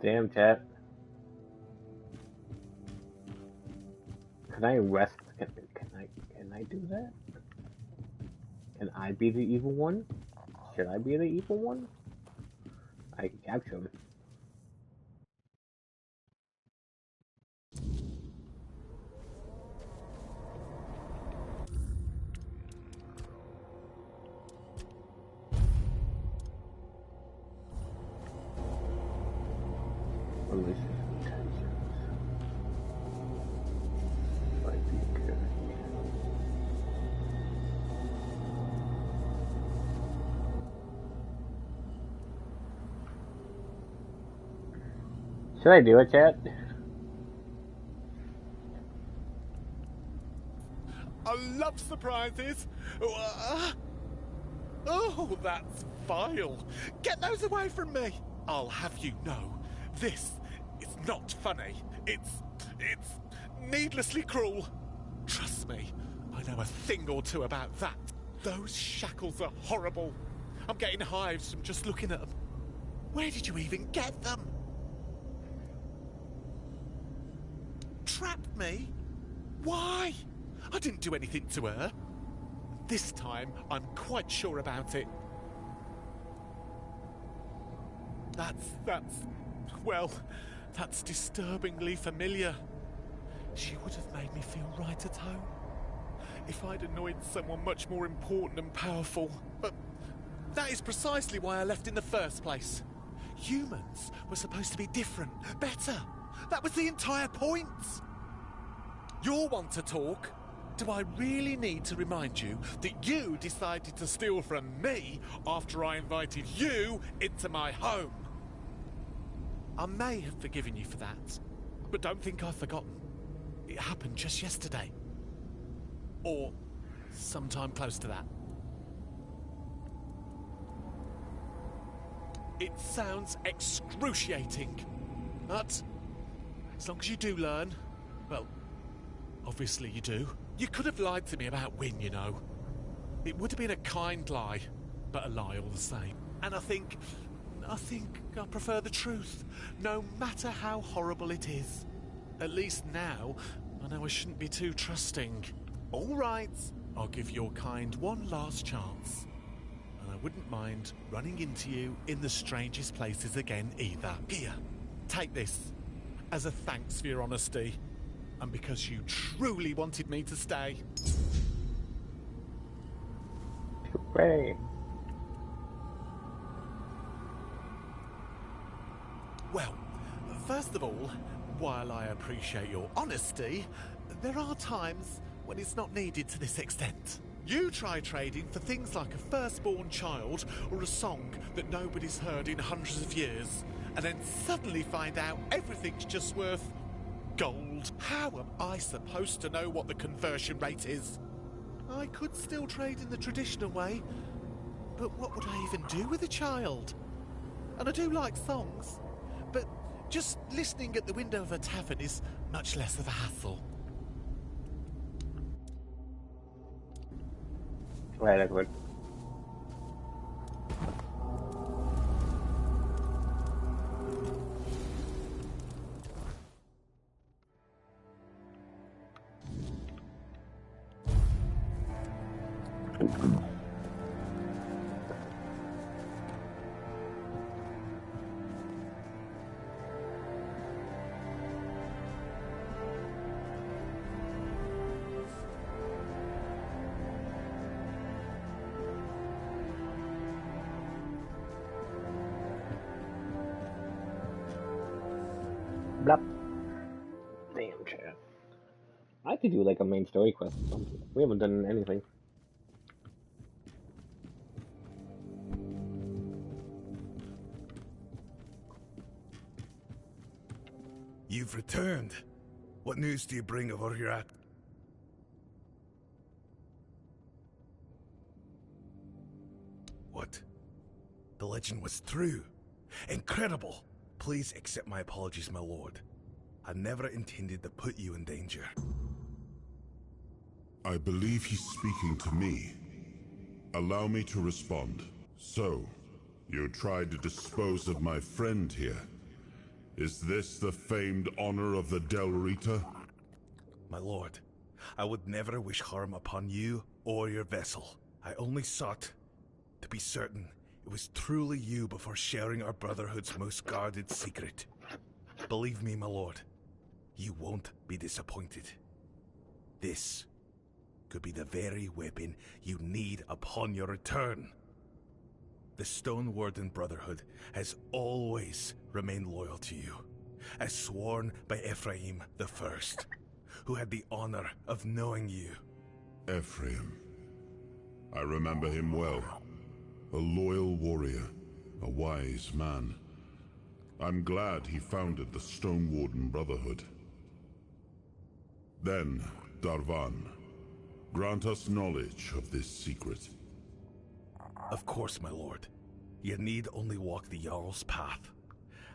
Damn, chat. Can I rest? Can I do that? Can I be the evil one? Should I be the evil one? I can capture him. Malicious intentions. Might be good. Should I do it, chat? I love surprises. Oh, that's vile. Get those away from me. I'll have you know, this is not funny. It's needlessly cruel. Trust me, I know a thing or two about that. Those shackles are horrible. I'm getting hives from just looking at them. Where did you even get them? Trapped me? Why? I didn't do anything to her. This time, I'm quite sure about it. That's disturbingly familiar. She would have made me feel right at home if I'd annoyed someone much more important and powerful. But that is precisely why I left in the first place. Humans were supposed to be different, better. That was the entire point. You're one to talk. Do I really need to remind you that you decided to steal from me after I invited you into my home? I may have forgiven you for that, but don't think I've forgotten. It happened just yesterday. Or sometime close to that. It sounds excruciating, but as long as you do learn, well, obviously you do. You could have lied to me about Wynne, you know. It would have been a kind lie, but a lie all the same. And I think I prefer the truth, no matter how horrible it is. At least now, I know I shouldn't be too trusting. All right, I'll give your kind one last chance. And I wouldn't mind running into you in the strangest places again either. Here, take this as a thanks for your honesty. And because you truly wanted me to stay. Hooray. Well, first of all, while I appreciate your honesty, there are times when it's not needed to this extent. You try trading for things like a firstborn child or a song that nobody's heard in hundreds of years, and then suddenly find out everything's just worth gold. How am I supposed to know what the conversion rate is? I could still trade in the traditional way, but what would I even do with a child? And I do like songs, but just listening at the window of a tavern is much less of a hassle. Right, Edward. Blup. Damn, chat. I could do like a main story quest or something. We haven't done anything. You've returned. What news do you bring of where you're at? What? The legend was true. Incredible! Please accept my apologies, my lord. I never intended to put you in danger. I believe he's speaking to me. Allow me to respond. So, you tried to dispose of my friend here. Is this the famed honor of the Del Rita? My lord, I would never wish harm upon you or your vessel. I only sought to be certain it was truly you before sharing our Brotherhood's most guarded secret. Believe me, my lord, you won't be disappointed. This could be the very weapon you need upon your return. The Stone Warden Brotherhood has always remained loyal to you, as sworn by Ephraim the First, who had the honor of knowing you. Ephraim. I remember him well. A loyal warrior, a wise man. I'm glad he founded the Stone Warden Brotherhood. Then, Darvan, grant us knowledge of this secret. Of course, my lord. You need only walk the Jarl's path.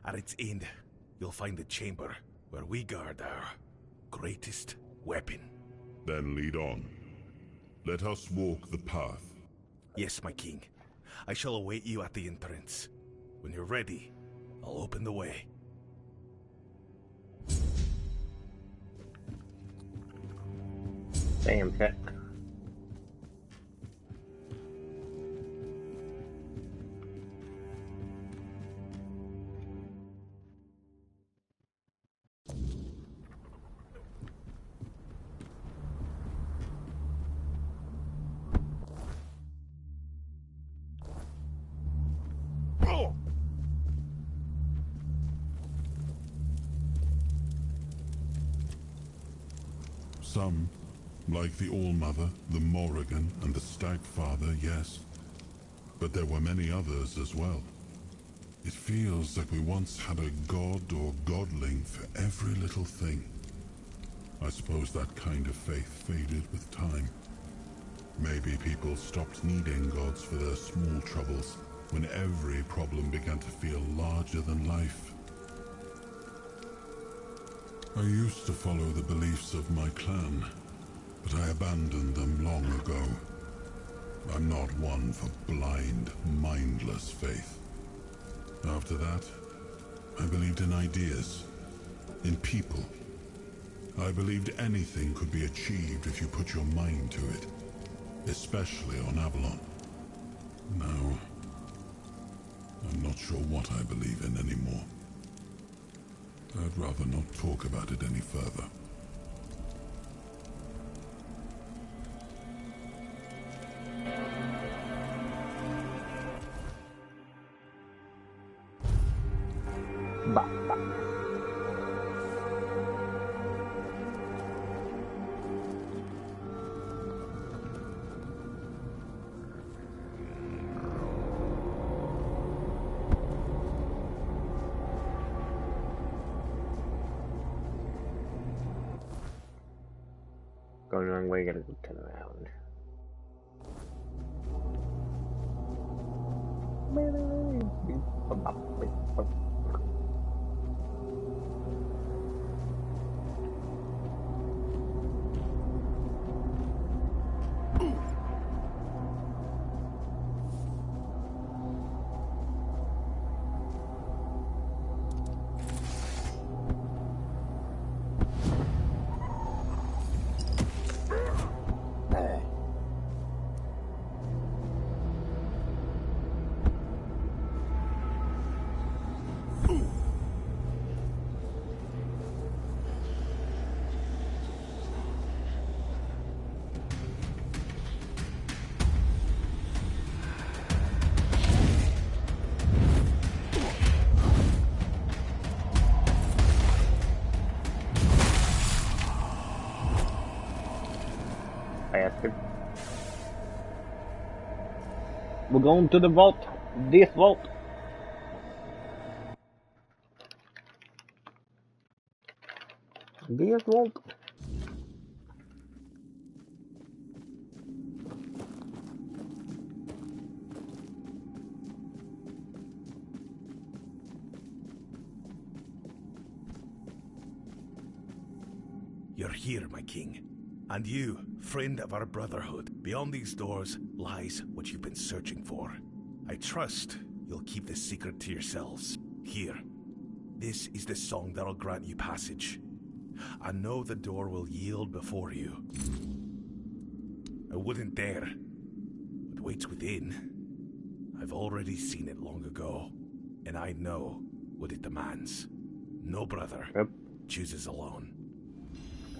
At its end, you'll find the chamber where we guard our greatest weapon. Then lead on. Let us walk the path. Yes, my king. I shall await you at the entrance. When you're ready, I'll open the way. Damn, chat. Some, like the All-Mother, the Morrigan, and the Stagfather, yes. But there were many others as well. It feels like we once had a god or godling for every little thing. I suppose that kind of faith faded with time. Maybe people stopped needing gods for their small troubles, when every problem began to feel larger than life. I used to follow the beliefs of my clan, but I abandoned them long ago. I'm not one for blind, mindless faith. After that, I believed in ideas, in people. I believed anything could be achieved if you put your mind to it, especially on Avalon. Now, I'm not sure what I believe in anymore. I'd rather not talk about it any further. Going the wrong way, gotta go turn around. Bastard. We're going to the vault. This vault. This vault. You're here, my king. And you, friend of our brotherhood. Beyond these doors lies what you've been searching for. I trust you'll keep this secret to yourselves. Here, this is the song that'll grant you passage. I know the door will yield before you. I wouldn't dare. What waits within, I've already seen it long ago, and I know what it demands. No brother chooses alone.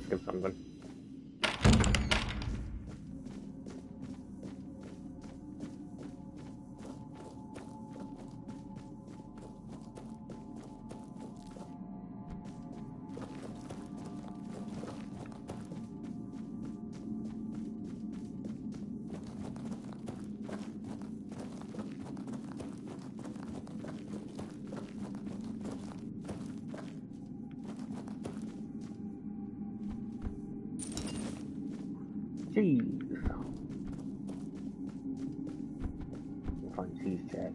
Give something. Cheese. We'll find cheese chat.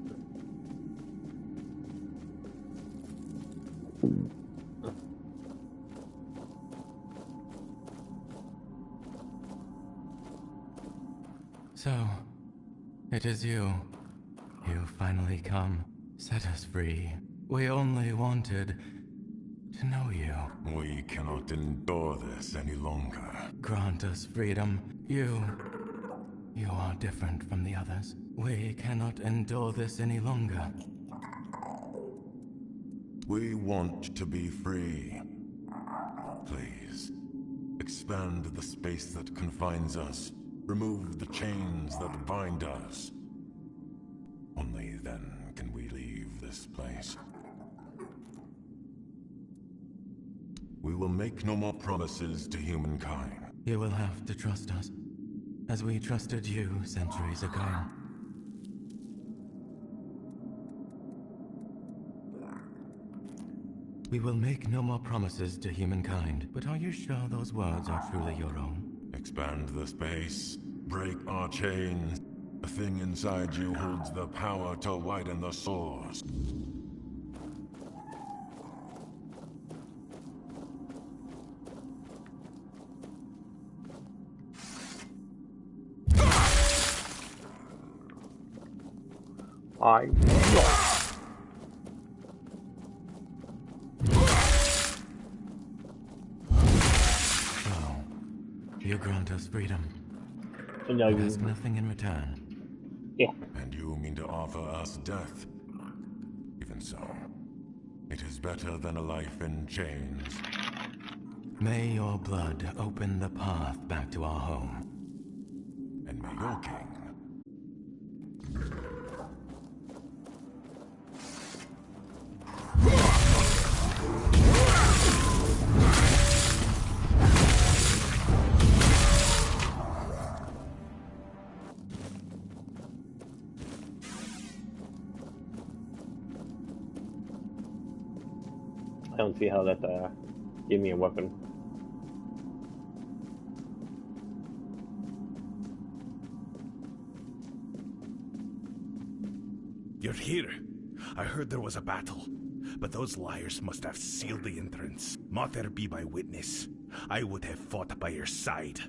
So, it is you. You finally come. Set us free. We only wanted to know you. We cannot endure this any longer. Grant us freedom. You are different from the others. We cannot endure this any longer. We want to be free. Please, expand the space that confines us. Remove the chains that bind us. Only then can we leave this place. We will make no more promises to humankind. You will have to trust us, as we trusted you centuries ago. We will make no more promises to humankind, but are you sure those words are truly your own? Expand the space, break our chains. The thing inside you holds the power to widen the source. You grant us freedom. And you ask nothing in return. Yeah. And you mean to offer us death? Even so, it is better than a life in chains. May your blood open the path back to our home. And may your king... I don't see how that give me a weapon. You're here. I heard there was a battle, but those liars must have sealed the entrance. Mother be my witness. I would have fought by your side.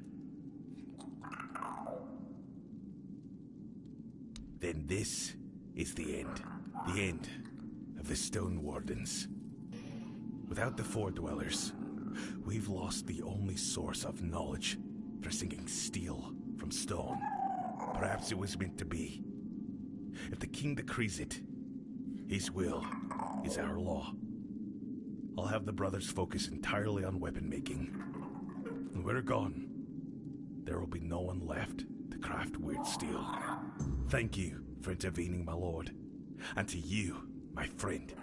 Then this is the end. The end of the Stone Wardens. Without the Fore dwellers, we've lost the only source of knowledge for singing steel from stone. Perhaps it was meant to be. If the king decrees it, his will is our law. I'll have the brothers focus entirely on weapon making. When we're gone, there will be no one left to craft weird steel. Thank you for intervening, my lord. And to you, my friend.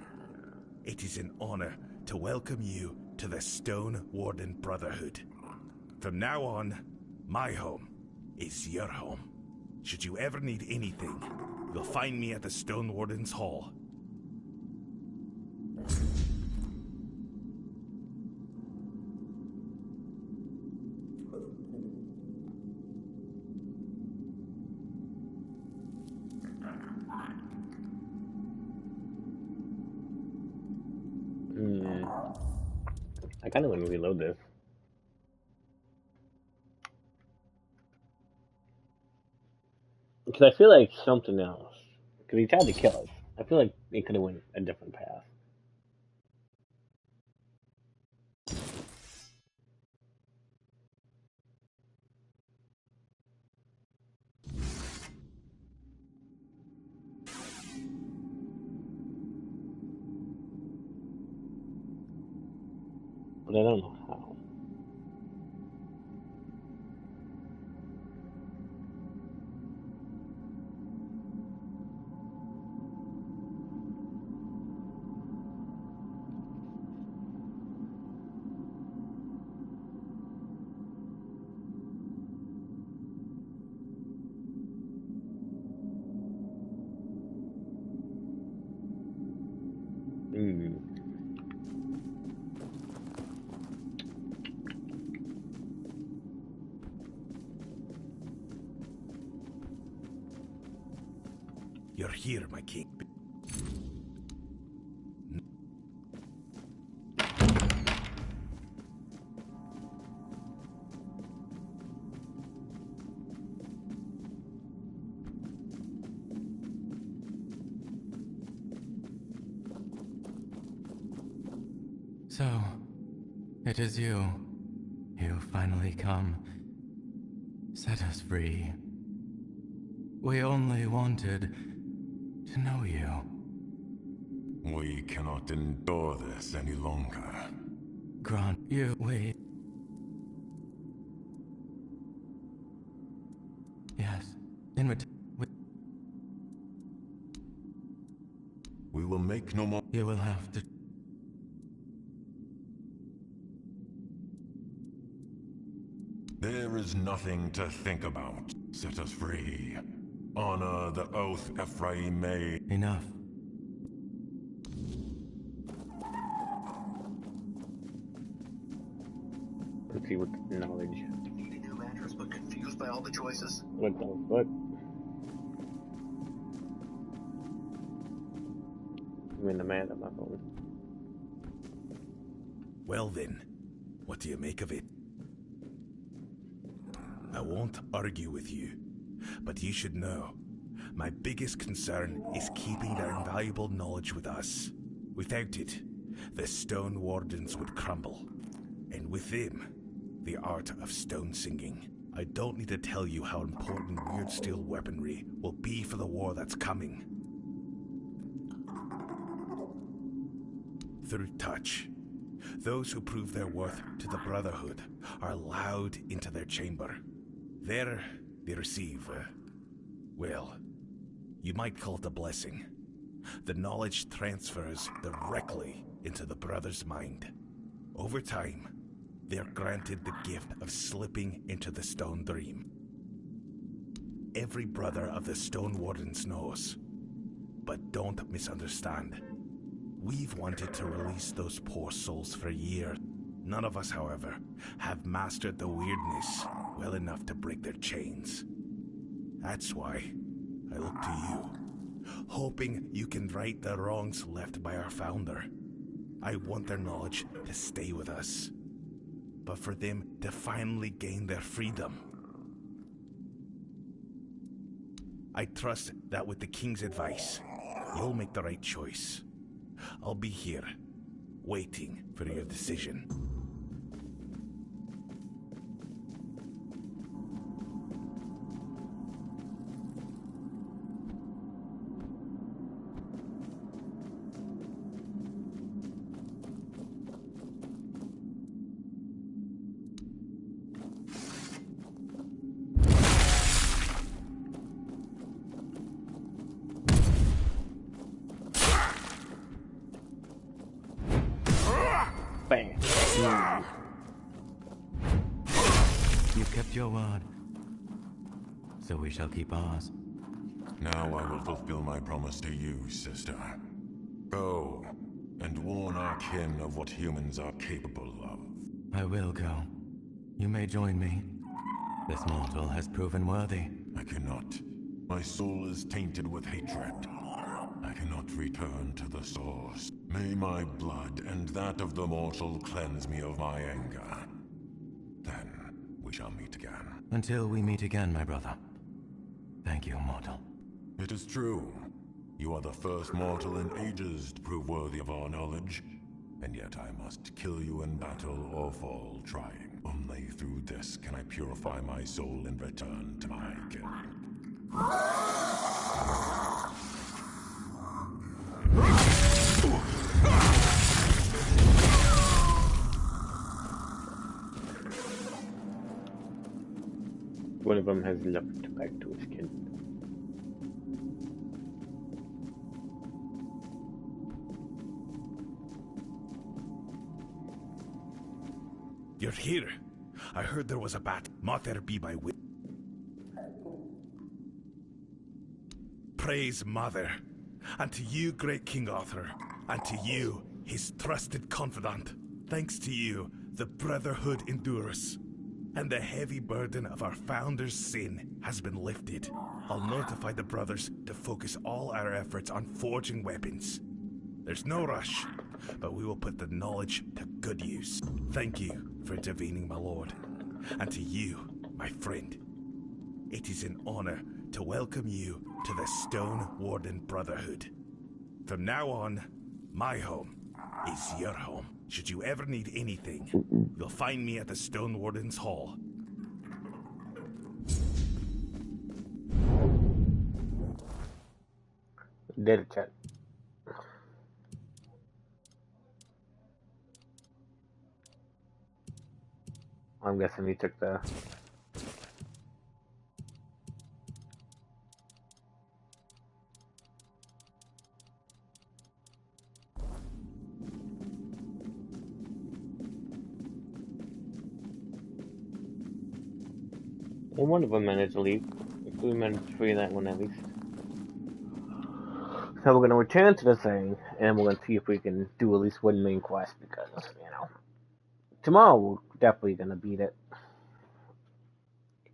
It is an honor to welcome you to the Stone Warden Brotherhood. From now on, my home is your home. Should you ever need anything, you'll find me at the Stone Warden's Hall. I kind of want to reload this. Because I feel like something else. Because he tried to kill us. I feel like it could have went a different path. But I don't know how. You're here, my king. So, it is you. You finally come. Set us free. We only wanted to know you. We cannot endure this any longer. Grant you wait. Yes. We will make no more. You will have to. There is nothing to think about. Set us free. Honor the oath Ephraim made. Enough. Let's see what knowledge. Need a new mattress, but confused by all the choices. What the fuck? I'm in the man of my phone. Well then, what do you make of it? I won't argue with you, but you should know, my biggest concern is keeping their invaluable knowledge with us. Without it, the Stone Wardens would crumble, and with them, the art of stone singing. I don't need to tell you how important weird steel weaponry will be for the war that's coming. Through touch, those who prove their worth to the Brotherhood are allowed into their chamber. There, they receive, well, you might call it a blessing. The knowledge transfers directly into the Brother's mind. Over time, they are granted the gift of slipping into the Stone Dream. Every brother of the Stone Wardens knows, but don't misunderstand. We've wanted to release those poor souls for years. None of us, however, have mastered the weirdness well enough to break their chains. That's why I look to you, hoping you can right the wrongs left by our founder. I want their knowledge to stay with us, but for them to finally gain their freedom. I trust that with the King's advice, you'll make the right choice. I'll be here, waiting for your decision. You kept your word. so we shall keep ours. Now I will fulfill my promise to you, sister. Go, and warn our kin of what humans are capable of. I will go. You may join me. This mortal has proven worthy. I cannot. My soul is tainted with hatred. I cannot return to the source. May my blood and that of the mortal cleanse me of my anger. Then we shall meet again. Until we meet again, my brother. Thank you, mortal. It is true. You are the first mortal in ages to prove worthy of our knowledge. And yet I must kill you in battle or fall trying. Only through this can I purify my soul and return to my kin. One of them has left back to his kin. You're here. I heard there was a bat. Might there be my wit? Praise Mother, and to you, great King Arthur, and to you, his trusted confidant. Thanks to you, the Brotherhood endures, and the heavy burden of our founder's sin has been lifted. I'll notify the brothers to focus all our efforts on forging weapons. There's no rush, but we will put the knowledge to good use. Thank you for intervening, my lord. And to you, my friend. It is an honor to welcome you to the Stone Warden Brotherhood. From now on, my home is your home. Should you ever need anything, you'll find me at the Stone Warden's Hall. Did it, chat. I'm guessing he took the... Well, one of them managed to leave. If we managed to free that one at least. So we're going to return to the thing, and we're going to see if we can do at least one main quest, because, you know, tomorrow we're definitely going to beat it.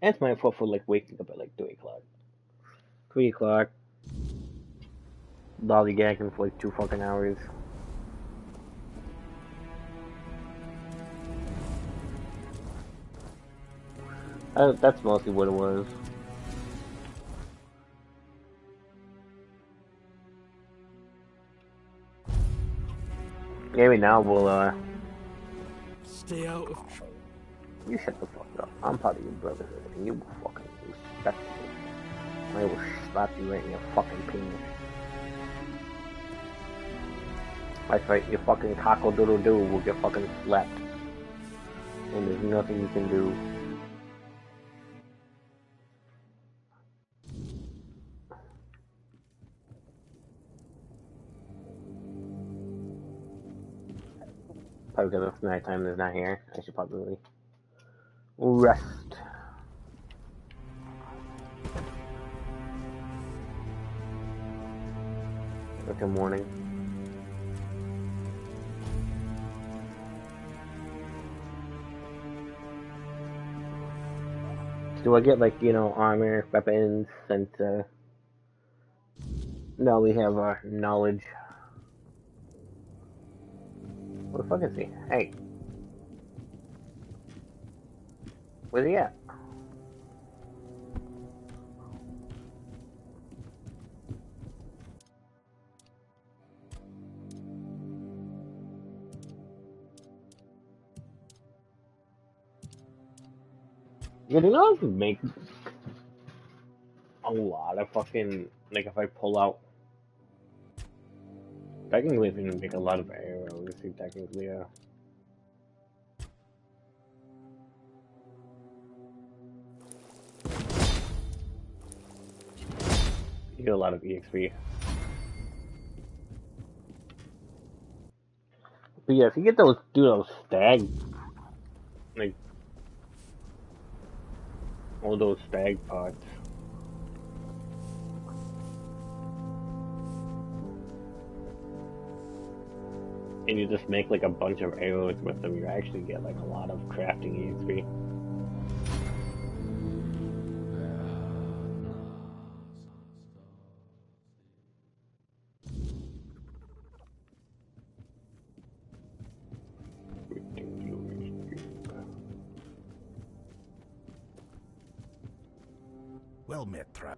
That's my fault for, like, waking up at, like, 3 o'clock. 3 o'clock. Lollygagging for, like, 2 fucking hours. That's mostly what it was. Maybe now we'll, Stay out of... You shut the fuck up. I'm part of your brotherhood, and you will fucking respect me. I will slap you right in your fucking penis. That's right, your fucking cockle-doodle-doo will get fucking slapped. And there's nothing you can do. Probably because it's nighttime is not here. I should probably rest. Like a morning. Do I get, like, you know, armor, weapons, and no, we have our knowledge. Where the fuck is he? Hey. Where's he at? Yeah, you know I can make a lot of fucking, like, if I pull out, technically I can make a lot of arrows, technically, yeah. You get a lot of EXP. But yeah, if you get those, do those stag, like, all those stag pots, and you just make like a bunch of arrows with them, you actually get like a lot of crafting EXP. Well met, Trap.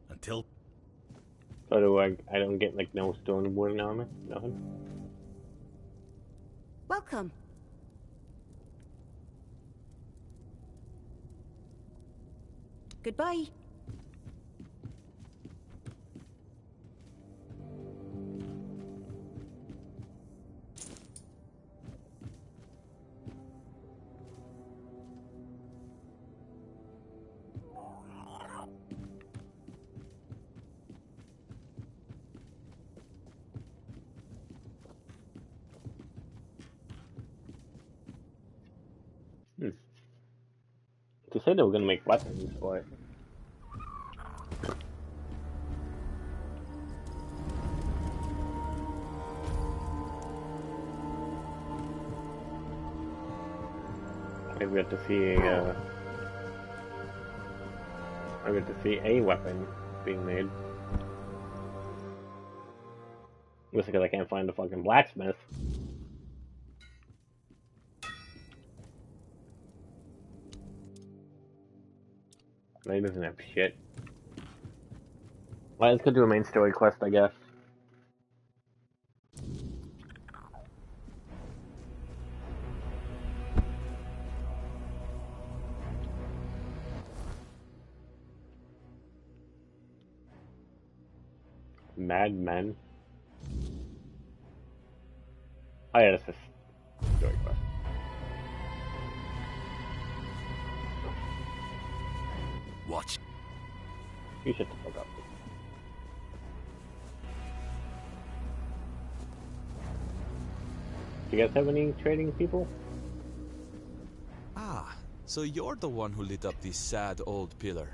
Until... So do I don't get like no stone wooden armor? Nothing? Welcome. Goodbye. They said they were gonna make weapons for it. Maybe we have to see a I get to see a weapon being made. Just because I can't find the fucking blacksmith. No, he doesn't have shit. Well, let's go do a main story quest, I guess. Mad Men. Oh yeah, this is story quest. Watch. You shut the fuck up. Do you guys have any trading people? Ah, so you're the one who lit up this sad old pillar.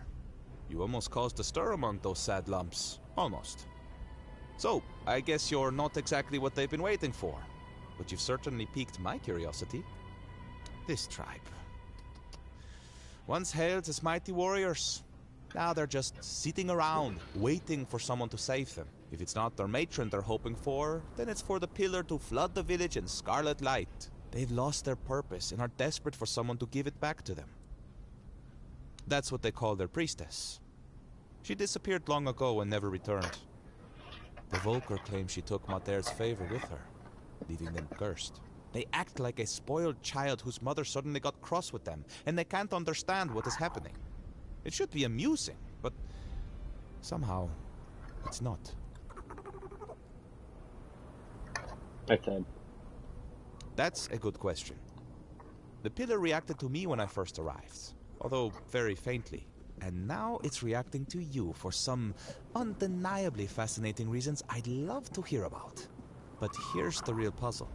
You almost caused a stir among those sad lumps. Almost. So, I guess you're not exactly what they've been waiting for. But you've certainly piqued my curiosity. This tribe. Once hailed as mighty warriors. Now they're just sitting around, waiting for someone to save them. If it's not their matron they're hoping for, then it's for the pillar to flood the village in scarlet light. They've lost their purpose and are desperate for someone to give it back to them. That's what they call their priestess. She disappeared long ago and never returned. The Volker claim she took Mater's favor with her, leaving them cursed. They act like a spoiled child whose mother suddenly got cross with them, and they can't understand what is happening. It should be amusing, but somehow it's not. That's a good question. The pillar reacted to me when I first arrived, although very faintly. And now it's reacting to you for some undeniably fascinating reasons I'd love to hear about. But here's the real puzzle.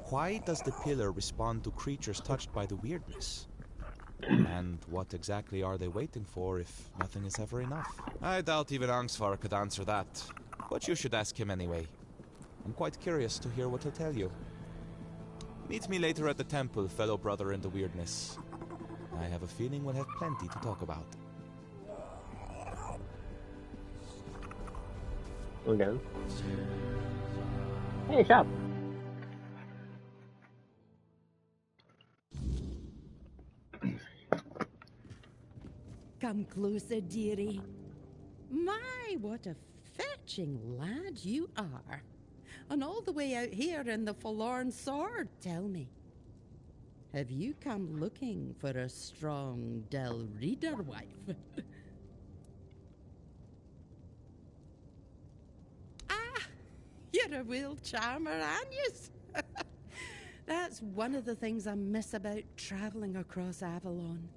Why does the pillar respond to creatures touched by the weirdness? And what exactly are they waiting for if nothing is ever enough? I doubt even Angsvar could answer that. But you should ask him anyway. I'm quite curious to hear what he'll tell you. Meet me later at the temple, fellow brother in the weirdness. I have a feeling we'll have plenty to talk about. Okay. Hey, shop. Come closer, dearie. My, what a fetching lad you are. And all the way out here in the forlorn sword. Tell me, have you come looking for a strong Del Reader wife? Ah, you're a real charmer, aren't you? That's one of the things I miss about traveling across Avalon.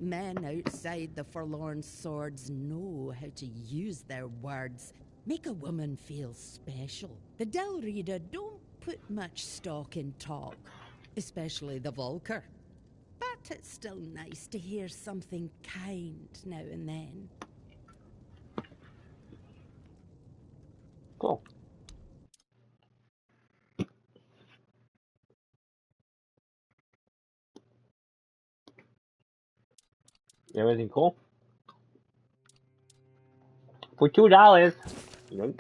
Men outside the forlorn swords know how to use their words, make a woman feel special. The Del Reader don't put much stock in talk, especially the Volker. But it's still nice to hear something kind now and then. Cool. Everything cool? For $2. Yoink.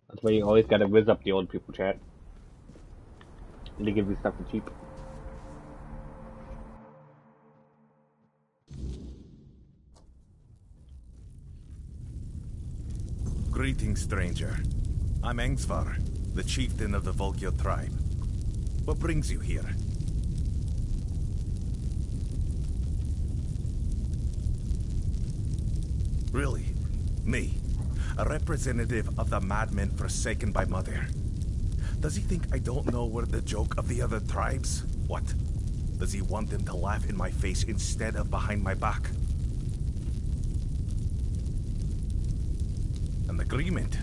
That's why you always gotta whiz up the old people, chat. They give you stuff for cheap. Greetings, stranger. I'm Engsvar, the chieftain of the Volkio tribe. What brings you here? Really? Me? A representative of the madmen forsaken by Mother? Does he think I don't know we're the joke of the other tribes? What? Does he want them to laugh in my face instead of behind my back? An agreement.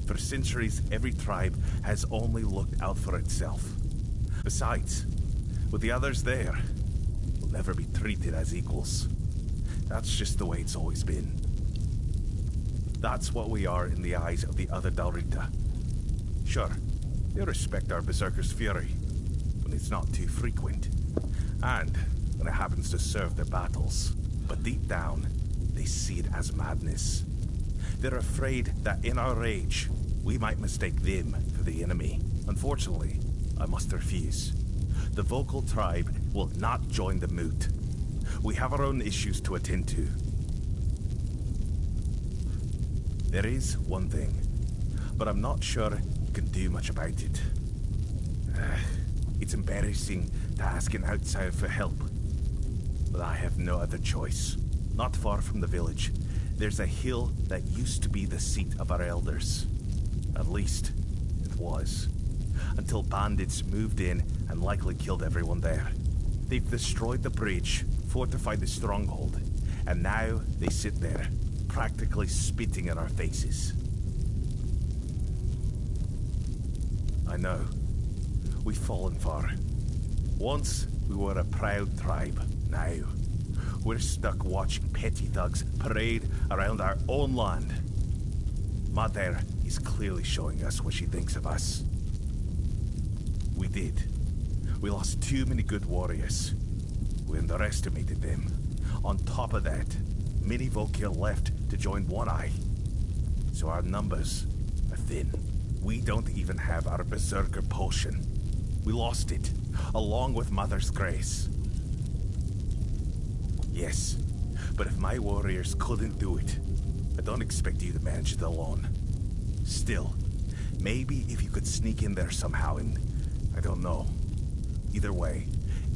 For centuries, every tribe has only looked out for itself. Besides, with the others there, we'll never be treated as equals. That's just the way it's always been. That's what we are in the eyes of the other Dalrita. Sure, they respect our Berserker's fury, when it's not too frequent, and when it happens to serve their battles. But deep down, they see it as madness. They're afraid that in our rage, we might mistake them for the enemy. Unfortunately, I must refuse. The vocal tribe will not join the moot. We have our own issues to attend to. There is one thing, but I'm not sure you can do much about it. It's embarrassing to ask an outsider for help, but I have no other choice. Not far from the village, there's a hill that used to be the seat of our elders. At least, it was. Until bandits moved in and likely killed everyone there. They've destroyed the bridge, fortified the stronghold, and now they sit there, practically spitting in our faces. I know. We've fallen far. Once, we were a proud tribe. Now, we're stuck watching petty thugs parade around our own land. Mother is clearly showing us what she thinks of us. We did. We lost too many good warriors. We underestimated them. On top of that, many Volkil left to join One Eye. So our numbers are thin. We don't even have our Berserker potion. We lost it, along with Mother's grace. Yes, but if my warriors couldn't do it, I don't expect you to manage it alone. Still, maybe if you could sneak in there somehow and... I don't know. Either way,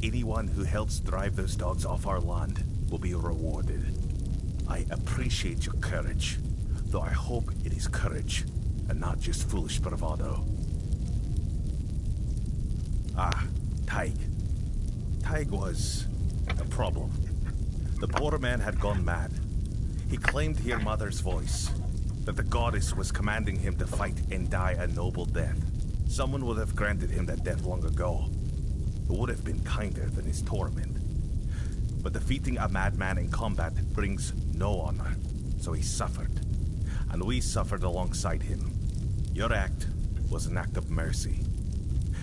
anyone who helps drive those dogs off our land will be rewarded. I appreciate your courage, though I hope it is courage and not just foolish bravado. Ah, Taig. Taig was a problem. The poor man had gone mad. He claimed to hear Mother's voice, that the goddess was commanding him to fight and die a noble death. Someone would have granted him that death long ago. It would have been kinder than his torment. But defeating a madman in combat brings no honor, so he suffered. And we suffered alongside him. Your act was an act of mercy.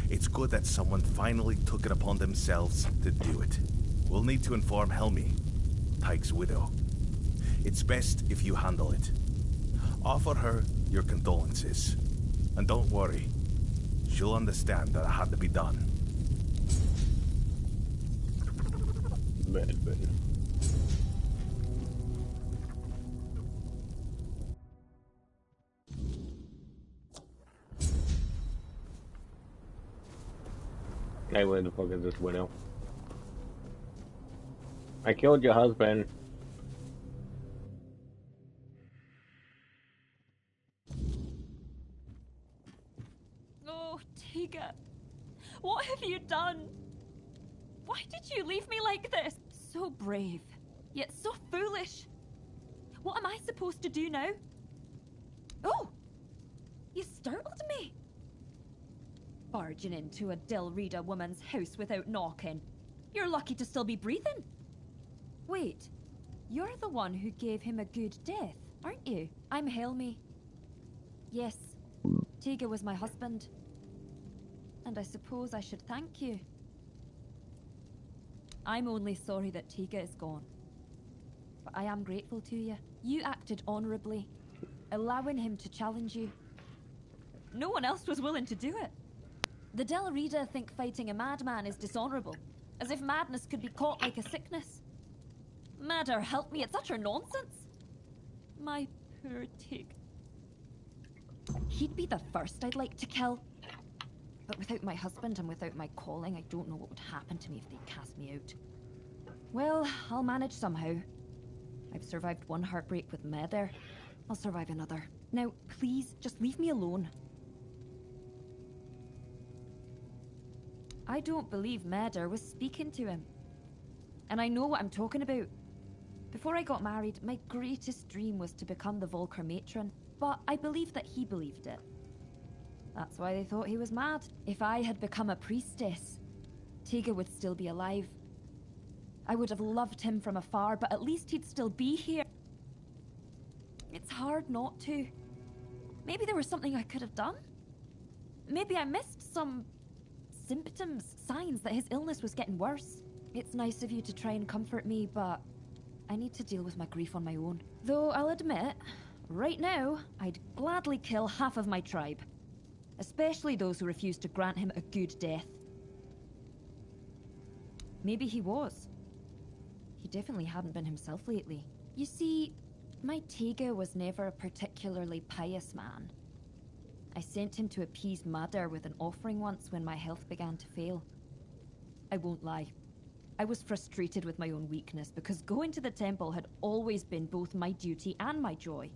It's good that someone finally took it upon themselves to do it. We'll need to inform Helmi, Taig's widow. It's best if you handle it. Offer her your condolences. And don't worry, she'll understand that it had to be done. Bad. Hey, where the fuck is this widow? I killed your husband. Oh, Tiga. What have you done? Why did you leave me like this? So brave, yet so foolish. What am I supposed to do now? Oh! You startled me. Barging into a Dilrida woman's house without knocking. You're lucky to still be breathing. Wait, You're the one who gave him a good death, aren't you? I'm Helmi. Yes, Tega was my husband. And I suppose I should thank you. I'm only sorry that Tega is gone. But I am grateful to you. You acted honorably, allowing him to challenge you. No one else was willing to do it. The Del Rida think fighting a madman is dishonorable, as if madness could be caught like a sickness. Madder, help me, it's utter nonsense. My poor Tig. He'd be the first I'd like to kill. But without my husband and without my calling, I don't know what would happen to me if they cast me out. Well, I'll manage somehow. I've survived one heartbreak with Meder. I'll survive another. Now, please, just leave me alone. I don't believe Meder was speaking to him. And I know what I'm talking about. Before I got married, my greatest dream was to become the Volker matron, but I believe that he believed it. That's why they thought he was mad. If I had become a priestess, Tega would still be alive. I would have loved him from afar, but at least he'd still be here. It's hard not to. Maybe there was something I could have done. Maybe I missed some symptoms, signs that his illness was getting worse. It's nice of you to try and comfort me, but I need to deal with my grief on my own. Though I'll admit, right now, I'd gladly kill half of my tribe. Especially those who refuse to grant him a good death. Maybe he was. He definitely hadn't been himself lately. You see, my Tega was never a particularly pious man. I sent him to appease Madar with an offering once when my health began to fail. I won't lie. I was frustrated with my own weakness because going to the temple had always been both my duty and my joy.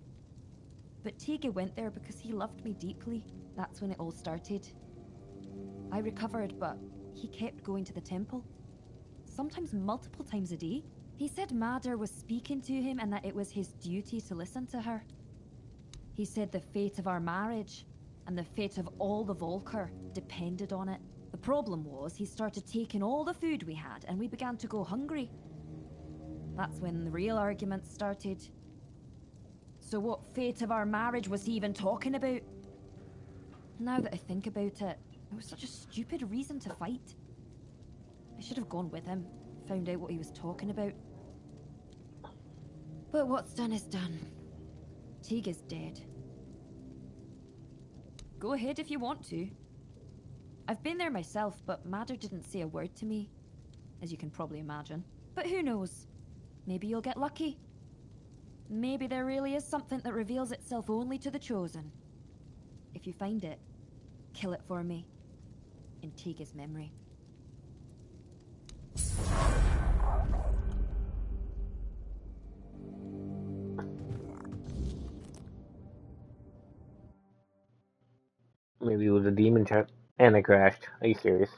But Tega went there because he loved me deeply. That's when it all started. I recovered, but he kept going to the temple. Sometimes multiple times a day. He said Madar was speaking to him and that it was his duty to listen to her. He said the fate of our marriage and the fate of all the Volker depended on it. The problem was he started taking all the food we had and we began to go hungry. That's when the real arguments started. So what fate of our marriage was he even talking about? Now that I think about it, it was such a stupid reason to fight. I should have gone with him, found out what he was talking about. But what's done is done. Tega's dead. Go ahead if you want to. I've been there myself, but Madder didn't say a word to me, as you can probably imagine. But who knows? Maybe you'll get lucky. Maybe there really is something that reveals itself only to the chosen. If you find it, kill it for me, in Tega's memory. Maybe it was a demon trap. And I crashed. Are you serious?